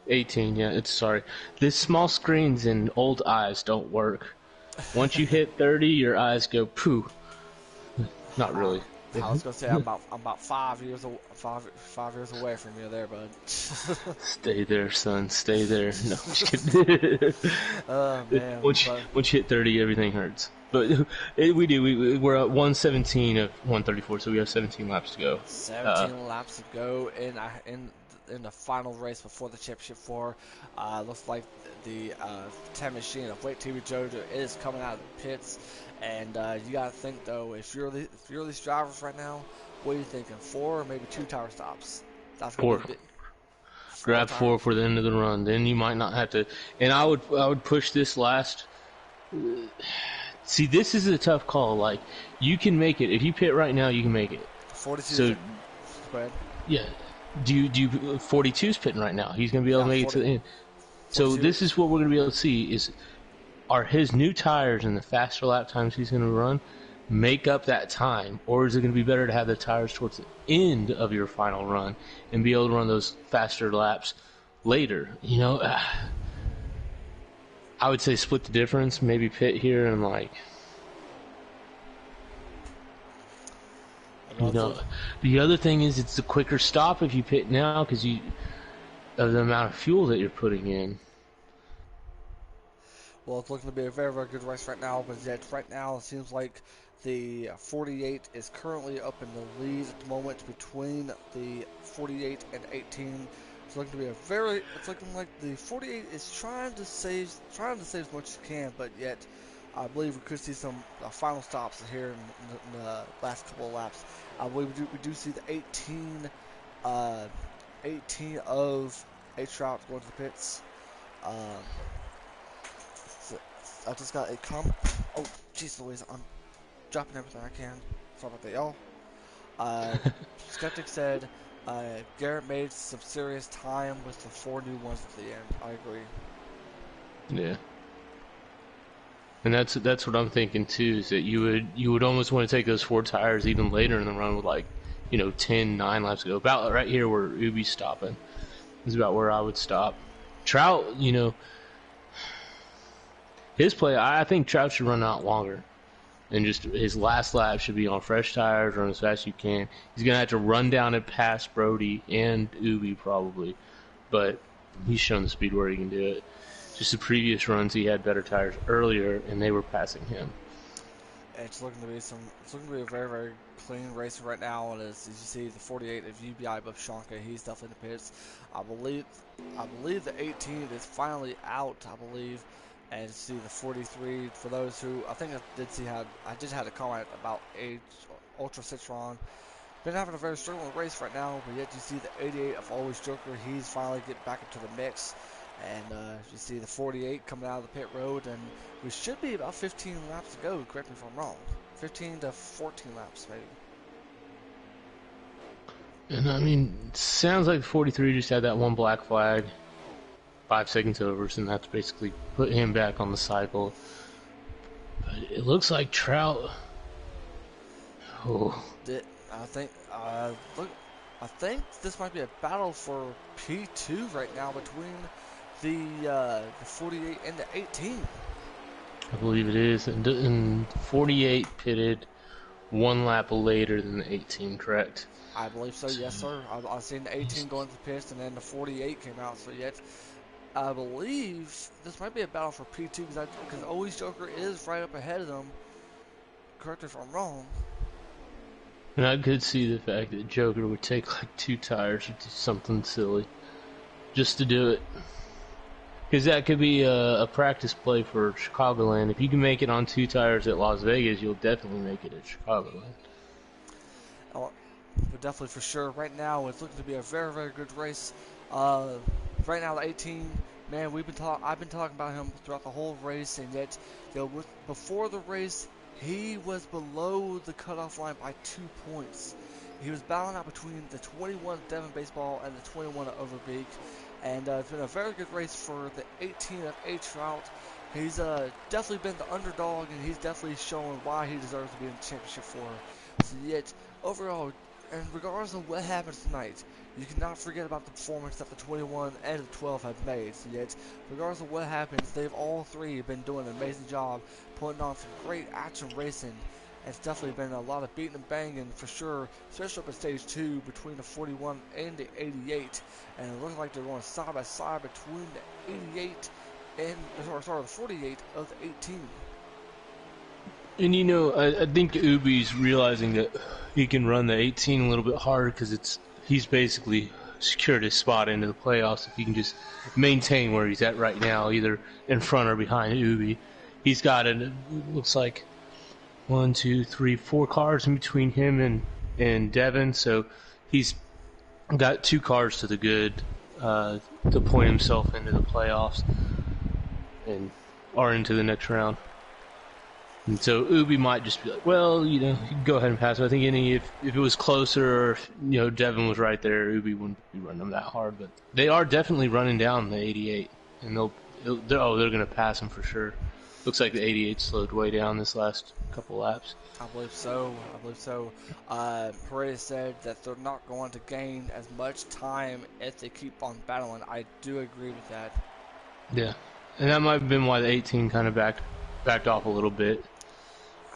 Speaker 2: 18, yeah. It's sorry. This small screens and old eyes don't work. Once you hit 30, your eyes go poo. Not
Speaker 1: Uh,
Speaker 2: really.
Speaker 1: I was gonna say I'm about 5 years 5 years away from you there, bud.
Speaker 2: Stay there, son. Stay there. No, I'm just kidding.
Speaker 1: Oh man, but
Speaker 2: once you hit 30, everything hurts. But we do. We're at 117 of 134, so we have 17 laps to go.
Speaker 1: 17 laps to go in the final race before the championship four. Looks like the 10 machine of Wait TV Jojo is coming out of the pits, and you gotta think though, if you're these drivers right now, what are you thinking? 4 or maybe 2 tire stops? That's gonna be
Speaker 2: Four.
Speaker 1: the big 4
Speaker 2: Grab
Speaker 1: tire.
Speaker 2: 4 for the end of the run. Then you might not have to. And I would push this last. See, this is a tough call. Like, you can make it if you pit right now. You can make it.
Speaker 1: 42.
Speaker 2: So
Speaker 1: Go ahead.
Speaker 2: yeah, do you 42's pitting right now? He's gonna be able
Speaker 1: Yeah,
Speaker 2: to make it to
Speaker 1: 40,
Speaker 2: the end. So
Speaker 1: 42.
Speaker 2: this is what we're gonna be able to see is are his new tires and the faster lap times he's gonna run make up that time, or is it gonna be better to have the tires towards the end of your final run and be able to run those faster laps later? I would say split the difference, maybe pit here and you know, the other thing is it's a quicker stop if you pit now because of the amount of fuel that you're putting in.
Speaker 1: Well, it's looking to be a very good race right now, but yet right now it seems like the 48 is currently up in the lead at the moment between the 48 and 18. It's looking to be it's looking like the 48 is trying to save as much as it can, but yet I believe we could see some final stops here in the last couple of laps. I believe we do see the 18 of H-Route going to the pits. Um, so I just got a comment. Oh, jeez Louise, I'm dropping everything I can. Sorry about that, y'all. Skeptic said Garrett made some serious time with the 4 new ones at the end. I agree.
Speaker 2: Yeah. And that's what I'm thinking too. Is that you would almost want to take those 4 tires even later in the run with 10, 9 laps to go. About right here where Ubi's stopping is about where I would stop. Trout, his play. I think Trout should run out longer, and just his last lap should be on fresh tires, run as fast as you can. He's gonna have to run down and pass Brody and Ubi probably, but he's shown the speed where he can do it. Just the previous runs, he had better tires earlier, and they were passing him.
Speaker 1: It's looking to be a very clean race right now, and as you see, the 48 of UBI above Shanka, he's definitely in the pits. I believe the 18 is finally out. I believe, and see the 43 for those who I think I did see I just had a comment about Ultra Citron. Been having a very struggling race right now, but yet you see the 88 of Always Joker, he's finally getting back into the mix. And you see the 48 coming out of the pit road, and we should be about 15 laps to go, correct me if I'm wrong. 15 to 14 laps, maybe.
Speaker 2: And I mean, sounds like 43 just had that one black flag, 5 seconds over, and that's basically put him back on the cycle. But it looks like Trout. Oh.
Speaker 1: I think this might be a battle for P2 right now between the 48 and the 18.
Speaker 2: I believe it is. And 48 pitted one lap later than the 18, correct?
Speaker 1: I believe so,
Speaker 2: So
Speaker 1: yes, sir. I've seen the 18 going to the pits, and then the 48 came out. So yet, I believe this might be a battle for P2 because always Joker is right up ahead of them. Correct me if I'm wrong.
Speaker 2: and I could see the fact that Joker would take like 2 tires or do something silly just to do it. Because that could be a practice play for Chicagoland. If you can make it on 2 tires at Las Vegas, you'll definitely make it at Chicagoland.
Speaker 1: Oh, but definitely for sure. Right now, it's looking to be a very, very good race. Uh, right now, the 18, man, I've been talking about him throughout the whole race, and yet, before the race, he was below the cutoff line by 2 points. He was battling out between the 21 Devon Baseball and the 21 of Overbeek, and it's been a very good race for the 18 of A Trout. He's definitely been the underdog, and he's definitely showing why he deserves to be in the championship for. So yet, overall, and regardless of what happens tonight, you cannot forget about the performance that the 21 and the 12 have made. So yet, regardless of what happens, they've all three been doing an amazing job putting on some great action racing. It's definitely been a lot of beating and banging for sure, especially up in stage 2 between the 41 and the 88. And it looks like they're going side by side between the 88 and, sorry, the 48 of the 18.
Speaker 2: And you know, I think Ubi's realizing that he can run the 18 a little bit harder because he's basically secured his spot into the playoffs if he can just maintain where he's at right now, either in front or behind Ubi. He's got it looks like 1, 2, 3, 4 cars in between him and Devin, so he's got 2 cars to the good to point himself into the playoffs and or into the next round. And so Ubi might just be like, well, you know, you can go ahead and pass it. I think if it was closer, or if, you know, Devin was right there, Ubi wouldn't be running them that hard. But they are definitely running down the 88, and they're going to pass him for sure. Looks like the 88 slowed way down this last couple laps.
Speaker 1: I believe so. Paredes said that they're not going to gain as much time if they keep on battling. I do agree with that.
Speaker 2: Yeah, and that might have been why the 18 kind of backed off a little bit.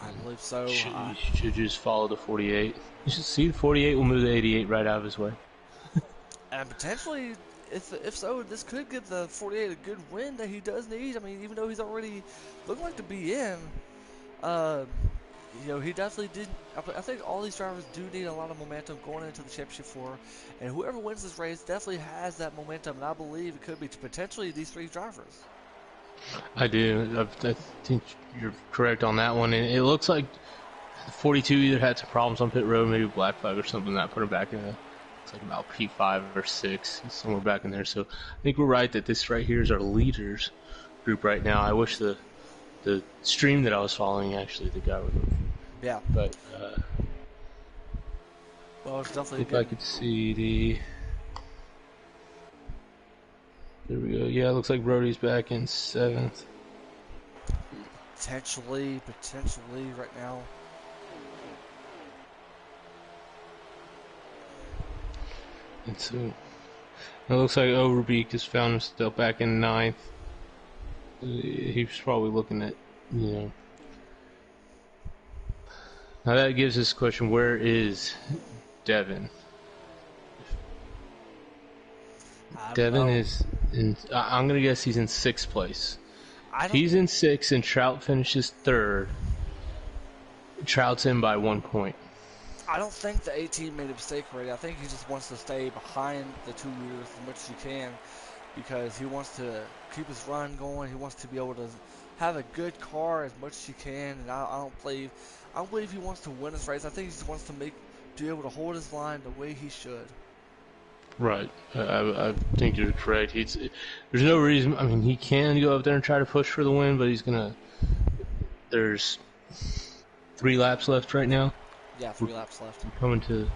Speaker 1: I believe so.
Speaker 2: You should just follow the 48. You should see the 48 will move the 88 right out of his way.
Speaker 1: And potentially, if so, this could give the 48 a good win that he does need. I mean, even though he's already looking like to be in, you know, he definitely did. I think all these drivers do need a lot of momentum going into the championship four, and whoever wins this race definitely has that momentum. And I believe it could be potentially these 3 drivers.
Speaker 2: I do. I think you're correct on that one. And it looks like 42 either had some problems on pit road, maybe black flag or something that put him back in it's like about P5 or 6, somewhere back in there. So I think we're right that this right here is our leaders group right now. I wish the stream that I was following actually the guy would move.
Speaker 1: Yeah.
Speaker 2: But
Speaker 1: well, it's definitely
Speaker 2: if
Speaker 1: good.
Speaker 2: I could see the. There we go. Yeah, it looks like Brody's back in 7th.
Speaker 1: Potentially right now.
Speaker 2: And so it looks like Overbeek has found himself back in 9th. He was probably looking at, you know. Now that gives us a question: where is Devin? Devin is in. I'm gonna guess he's in 6th place. He's in 6th, and Trout finishes 3rd. Trout's in by 1 point.
Speaker 1: I don't think the 18 made a mistake already. I think he just wants to stay behind the 2 leaders as much as he can because he wants to keep his run going. He wants to be able to have a good car as much as he can, and I don't believe he wants to win this race. I think he just wants to be able to hold his line the way he should.
Speaker 2: Right. I think you're correct. There's no reason. I mean, he can go up there and try to push for the win, but he's gonna. There's 3 laps left right now.
Speaker 1: Yeah, 3 laps left.
Speaker 2: Coming to,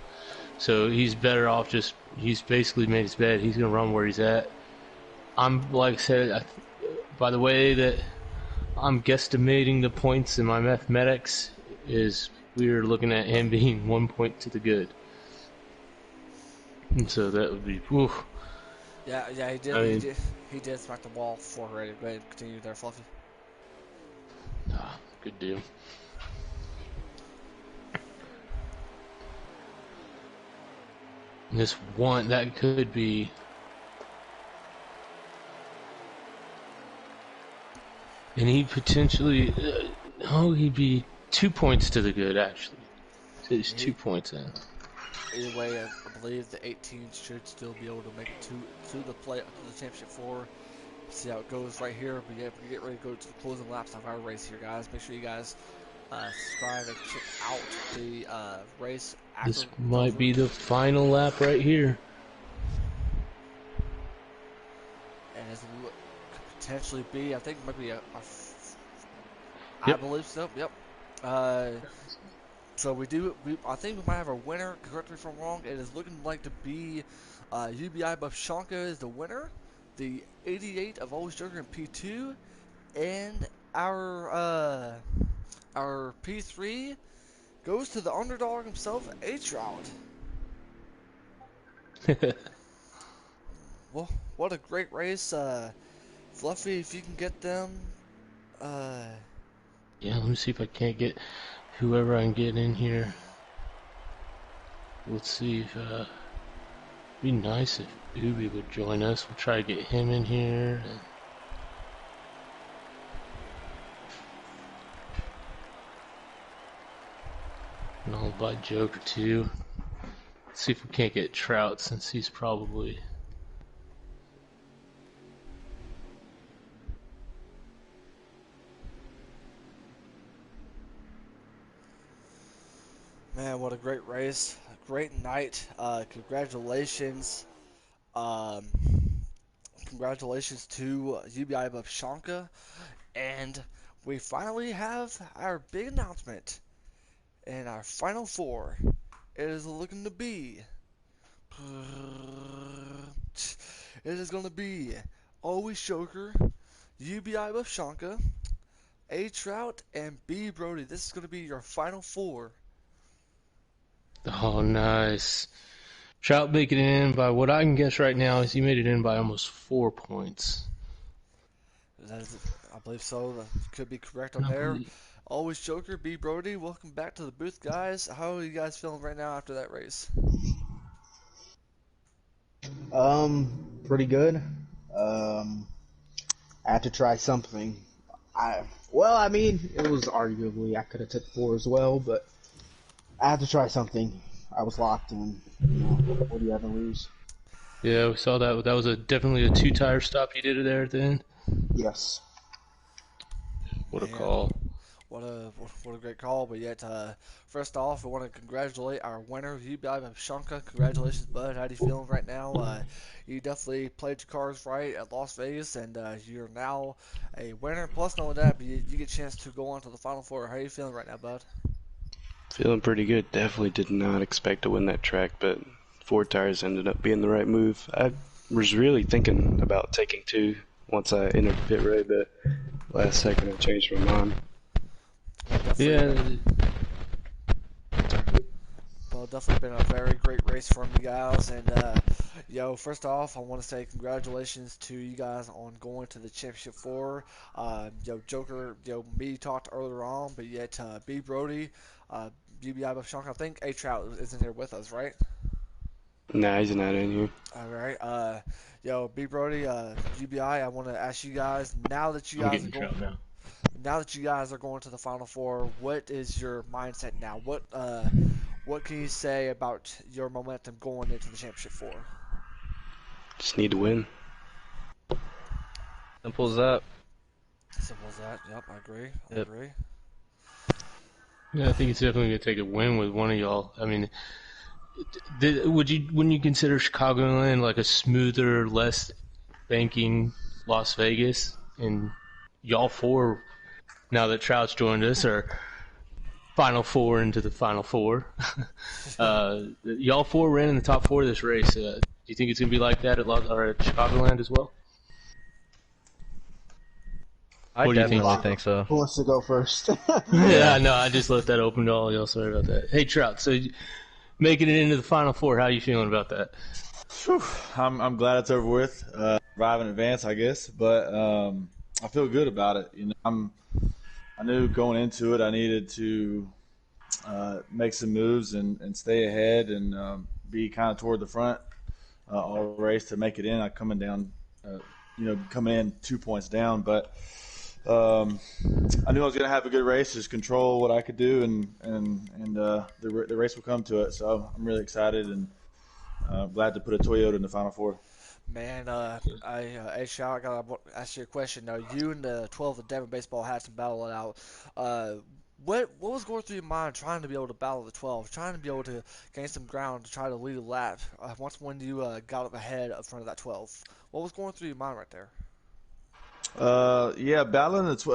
Speaker 2: so he's better off just. He's basically made his bed. He's gonna run where he's at. I'm like I said. By the way that I'm guesstimating the points in my mathematics is we're looking at him being 1 point to the good. And so that would be, oof.
Speaker 1: Yeah, he did. He did smack the wall for ready. Go ahead, continue there, Fluffy.
Speaker 2: Good deal. This one, that could be. And he potentially. No, he'd be 2 points to the good, actually. So he's 2 points in.
Speaker 1: Either way, I believe the 18 should still be able to make it to the championship four. See how it goes right here. But yeah, we get ready to go to the closing laps of our race here, guys. Make sure you guys subscribe and check out the race after
Speaker 2: This
Speaker 1: it's
Speaker 2: might
Speaker 1: over.
Speaker 2: be the final lap right here.
Speaker 1: And as it could potentially be, I think it might be I
Speaker 2: Yep.
Speaker 1: believe so. Yep. So I think we might have a winner. Correct me if I'm wrong. It is looking like to be UBI Bufshanka is the winner. The 88 of Always Joker in P2, and our P3 goes to the underdog himself, H-Route. Well, what a great race, Fluffy. If you can get them, uh,
Speaker 2: Yeah, let me see if I can't get whoever I can get in here. Let's see if it'd be nice if Ubi would join us. We'll try to get him in here. And I'll invite Joker too. Let's see if we can't get Trout since he's probably.
Speaker 1: man, what a great race, a great night. Congratulations, um, congratulations to UBI Bufshanka, and we finally have our big announcement. And our final four is looking to be. It is going to be Always Joker, UBI Bufshanka, A Trout, and B Brody. This is going to be your final four.
Speaker 2: Oh, nice. Trout making it in by what I can guess right now is he made it in by almost 4 points.
Speaker 1: That is, I believe so. That could be correct on
Speaker 2: And I
Speaker 1: there.
Speaker 2: believe.
Speaker 1: Always Joker, B Brody. Welcome back to the booth, guys. How are you guys feeling right now after that race?
Speaker 3: Pretty good. I had to try something. I mean, it was arguably I could have took four as well, but I had to try something. I was locked in. What do you have to lose?
Speaker 2: Yeah, we saw that. That was definitely a 2-tire stop you did it there at the end.
Speaker 3: Yes.
Speaker 2: What a
Speaker 1: Man,
Speaker 2: call.
Speaker 1: what a great call! But yet, first off, I want to congratulate our winner, UBI Shanka. Congratulations, bud. How do you feeling right now? You definitely played your cards right at Las Vegas, and you're now a winner. Plus, not only that, but you get a chance to go on to the Final Four. How are you feeling right now, bud?
Speaker 4: Feeling pretty good. Definitely did not expect to win that track, but 4 tires ended up being the right move. I was really thinking about taking two once I entered the pit road, but last second I changed my mind.
Speaker 1: Definitely
Speaker 2: Yeah,
Speaker 1: been Well, definitely been a very great race from you guys. And, first off, I want to say congratulations to you guys on going to the championship four. Joker, me talked earlier on, but yet, B Brody, UBI Buffshank, I think A Trout isn't here with us, right?
Speaker 4: Nah, he's not in here.
Speaker 1: All right. B Brody, UBI, I want to ask you guys
Speaker 2: I'm getting Trout now.
Speaker 1: now that you guys are going to the Final Four, what is your mindset now? What can you say about your momentum going into the championship four?
Speaker 4: Just need to win.
Speaker 5: Simple as that.
Speaker 1: Simple as that. Yep, I agree. I
Speaker 5: Yep.
Speaker 1: agree.
Speaker 2: Yeah, I think it's definitely gonna take a win with one of y'all. I mean, wouldn't you consider Chicagoland like a smoother, less banking Las Vegas? And y'all four, now that Trout's joined us, are Final Four into the Final Four. Y'all four ran in the top four of this race. Do you think it's gonna be like that at Chicagoland as well?
Speaker 5: I
Speaker 2: What do you think?
Speaker 5: definitely think so.
Speaker 3: Who wants to go first?
Speaker 2: Yeah, no, I just left that open to all y'all. Sorry about that. Hey, Trout. So making it into the Final Four, how are you feeling about that?
Speaker 6: Whew, I'm glad it's over with. Arrive in advance, I guess, but I feel good about it. I knew going into it I needed to make some moves and stay ahead and be kind of toward the front all race to make it in. I coming down, coming in 2 points down, but I knew I was going to have a good race, just control what I could do, and the race will come to it. So I'm really excited and glad to put a Toyota in the Final Four.
Speaker 1: Man, hey, Shao, I gotta ask you a question. Now, you and the 12 of Devon baseball had some battle it out. What was going through your mind trying to be able to battle the 12, trying to be able to gain some ground to try to lead a lap once when you got up ahead in front of that 12? What was going through your mind right there?
Speaker 6: Yeah, battling it's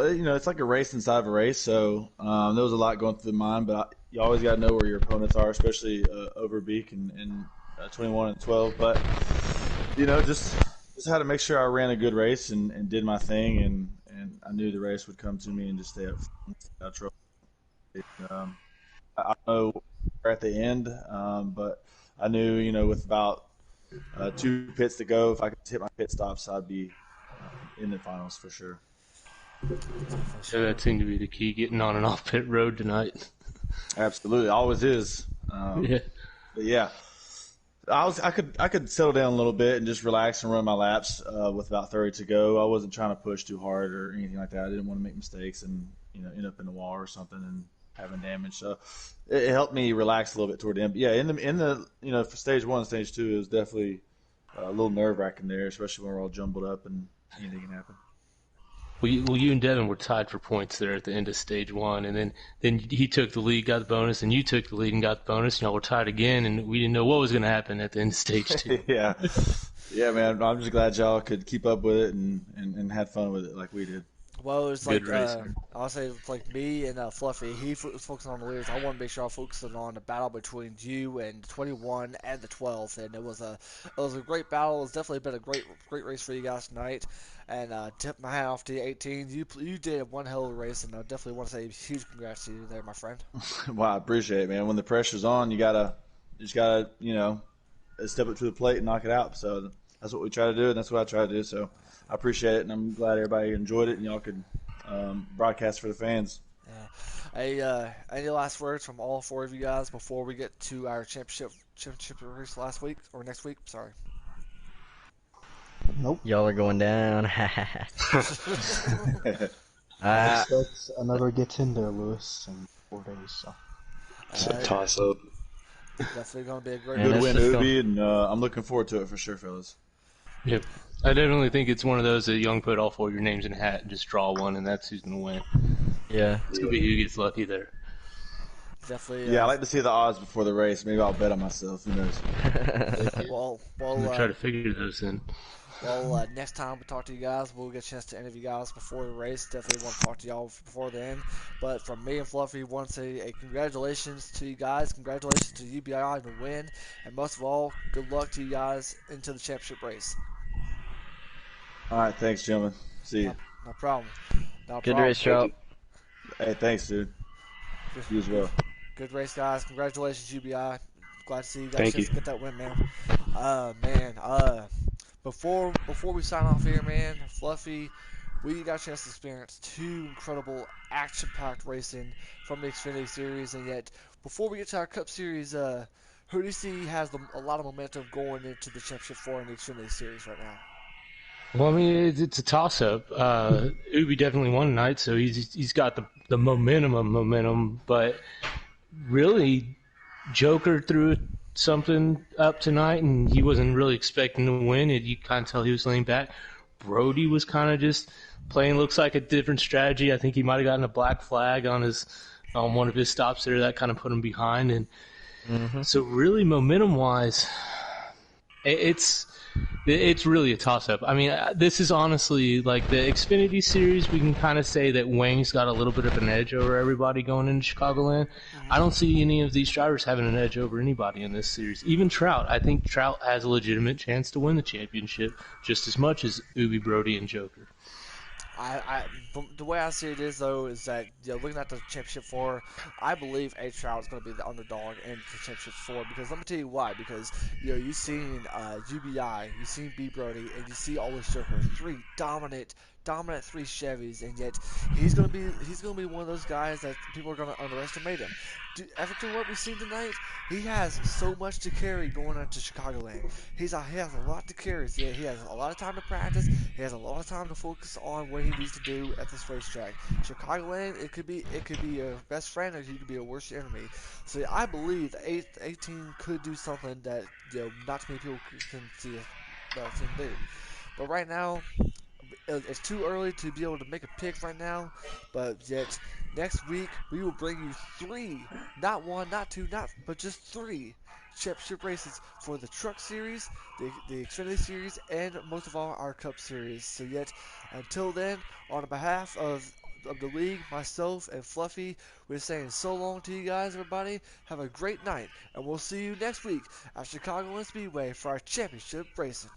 Speaker 6: like a race inside of a race. So there was a lot going through the mind, but you always got to know where your opponents are, especially over Beak and 21 and 12. But just had to make sure I ran a good race and did my thing, and I knew the race would come to me and just stay up front, stay out of trouble. I know we're at the end, but I knew with about 2 pits to go, if I could hit my pit stops, I'd be in the finals for sure.
Speaker 2: So that seemed to be the key, getting on and off pit road tonight.
Speaker 6: Absolutely, always is.
Speaker 2: Yeah.
Speaker 6: But yeah, I could settle down a little bit and just relax and run my laps with about 30 to go. I wasn't trying to push too hard or anything like that. I didn't want to make mistakes and end up in the wall or something and having damage. So it helped me relax a little bit toward the end. But yeah, in the for stage 1 and stage 2, it was definitely a little nerve wracking there, especially when we're all jumbled up and anything can happen.
Speaker 2: Well, you and Devin were tied for points there at the end of stage 1, and then he took the lead, got the bonus, and you took the lead and got the bonus. Y'all were tied again, and we didn't know what was going to happen at the end of stage 2.
Speaker 6: Yeah, man. I'm just glad y'all could keep up with it and had fun with it like we did.
Speaker 1: Well, it was like,
Speaker 2: race.
Speaker 1: I'll say it's like me and Fluffy. He was focusing on the leaders. I want to make sure I focused on the battle between you and the 21 and the 12. And it was a great battle. It was definitely been a great race for you guys tonight. And tip my hat off to you, 18. You did one hell of a race, and I definitely want to say huge congrats to you there, my friend.
Speaker 6: Well, I appreciate it, man. When the pressure's on, you just gotta step up to the plate and knock it out. So that's what we try to do, and that's what I try to do. So I appreciate it, and I'm glad everybody enjoyed it, and y'all could broadcast for the fans.
Speaker 1: Yeah. Any last words from all 4 of you guys before we get to our championship race next week? Sorry.
Speaker 3: Nope.
Speaker 5: Y'all are going down.
Speaker 3: Expect another get in there, Lewis, in 4 days. So.
Speaker 4: It's a toss up.
Speaker 1: Definitely going to be a great
Speaker 6: Good
Speaker 1: race.
Speaker 6: win, Ubi, and I'm looking forward to it for sure, fellas.
Speaker 2: Yep. I definitely think it's one of those that Young put all 4 of your names in a hat and just draw one, and that's who's going to win.
Speaker 5: Yeah.
Speaker 2: It's going to be who gets lucky there.
Speaker 1: Definitely.
Speaker 6: Yeah, I like to see the odds before the race. Maybe I'll bet on myself. Who knows?
Speaker 1: Well,
Speaker 2: We'll try to figure those in.
Speaker 1: Well, next time we talk to you guys, we'll get a chance to interview you guys before the race. Definitely want to talk to y'all before then. But from me and Fluffy, want to say a congratulations to you guys. Congratulations to UBI on the win. And most of all, good luck to you guys into the championship race.
Speaker 6: All right, thanks, gentlemen. See you.
Speaker 1: No problem.
Speaker 5: Good race, Trout.
Speaker 6: Hey, thanks, dude. You as well.
Speaker 1: Good race, guys. Congratulations, UBI. Glad to see you guys
Speaker 4: Thank you.
Speaker 1: get that win, man. Before we sign off here, man, Fluffy, we got a chance to experience 2 incredible action-packed racing from the Xfinity Series, and yet before we get to our Cup Series, who do you see has a lot of momentum going into the championship for in the Xfinity Series right now?
Speaker 2: Well, I mean, it's a toss-up. Ubi definitely won tonight, so he's got the momentum, but really, Joker threw something up tonight, and he wasn't really expecting to win. You kind of tell he was laying back. Brody was kind of just playing, looks like a different strategy. I think he might have gotten a black flag on one of his stops there. That kind of put him behind, and so really, momentum-wise, it's really a toss-up. I mean, this is honestly, like the Xfinity Series, we can kind of say that Wang's got a little bit of an edge over everybody going into Chicagoland. I don't see any of these drivers having an edge over anybody in this series. Even Trout. I think Trout has a legitimate chance to win the championship just as much as Ubi, Brody, and Joker.
Speaker 1: The way I see it is, though, is that looking at the championship 4, I believe A Trout is going to be the underdog in the championship 4. Because let me tell you why. Because you've seen UBI, you've seen B Brody, and you see Always Joker, 3 dominant dominant 3 Chevys, and yet he's gonna be one of those guys that people are gonna underestimate him. After what we've seen tonight, he has so much to carry going into Chicagoland. He has a lot to carry. He has a lot of time to practice. He has a lot of time to focus on what he needs to do at this racetrack. Chicagoland, it could be your best friend or it could be a worst enemy. So I believe the 18 could do something that not too many people can see him do. But right now, it's too early to be able to make a pick right now, but yet next week we will bring you 3, not 1, not 2, not but just 3 championship races for the Truck Series, the Xfinity Series, and most of all our Cup Series. So yet until then, on behalf of the league, myself, and Fluffy, we're saying so long to you guys, everybody. Have a great night, and we'll see you next week at Chicagoland Speedway for our championship racing.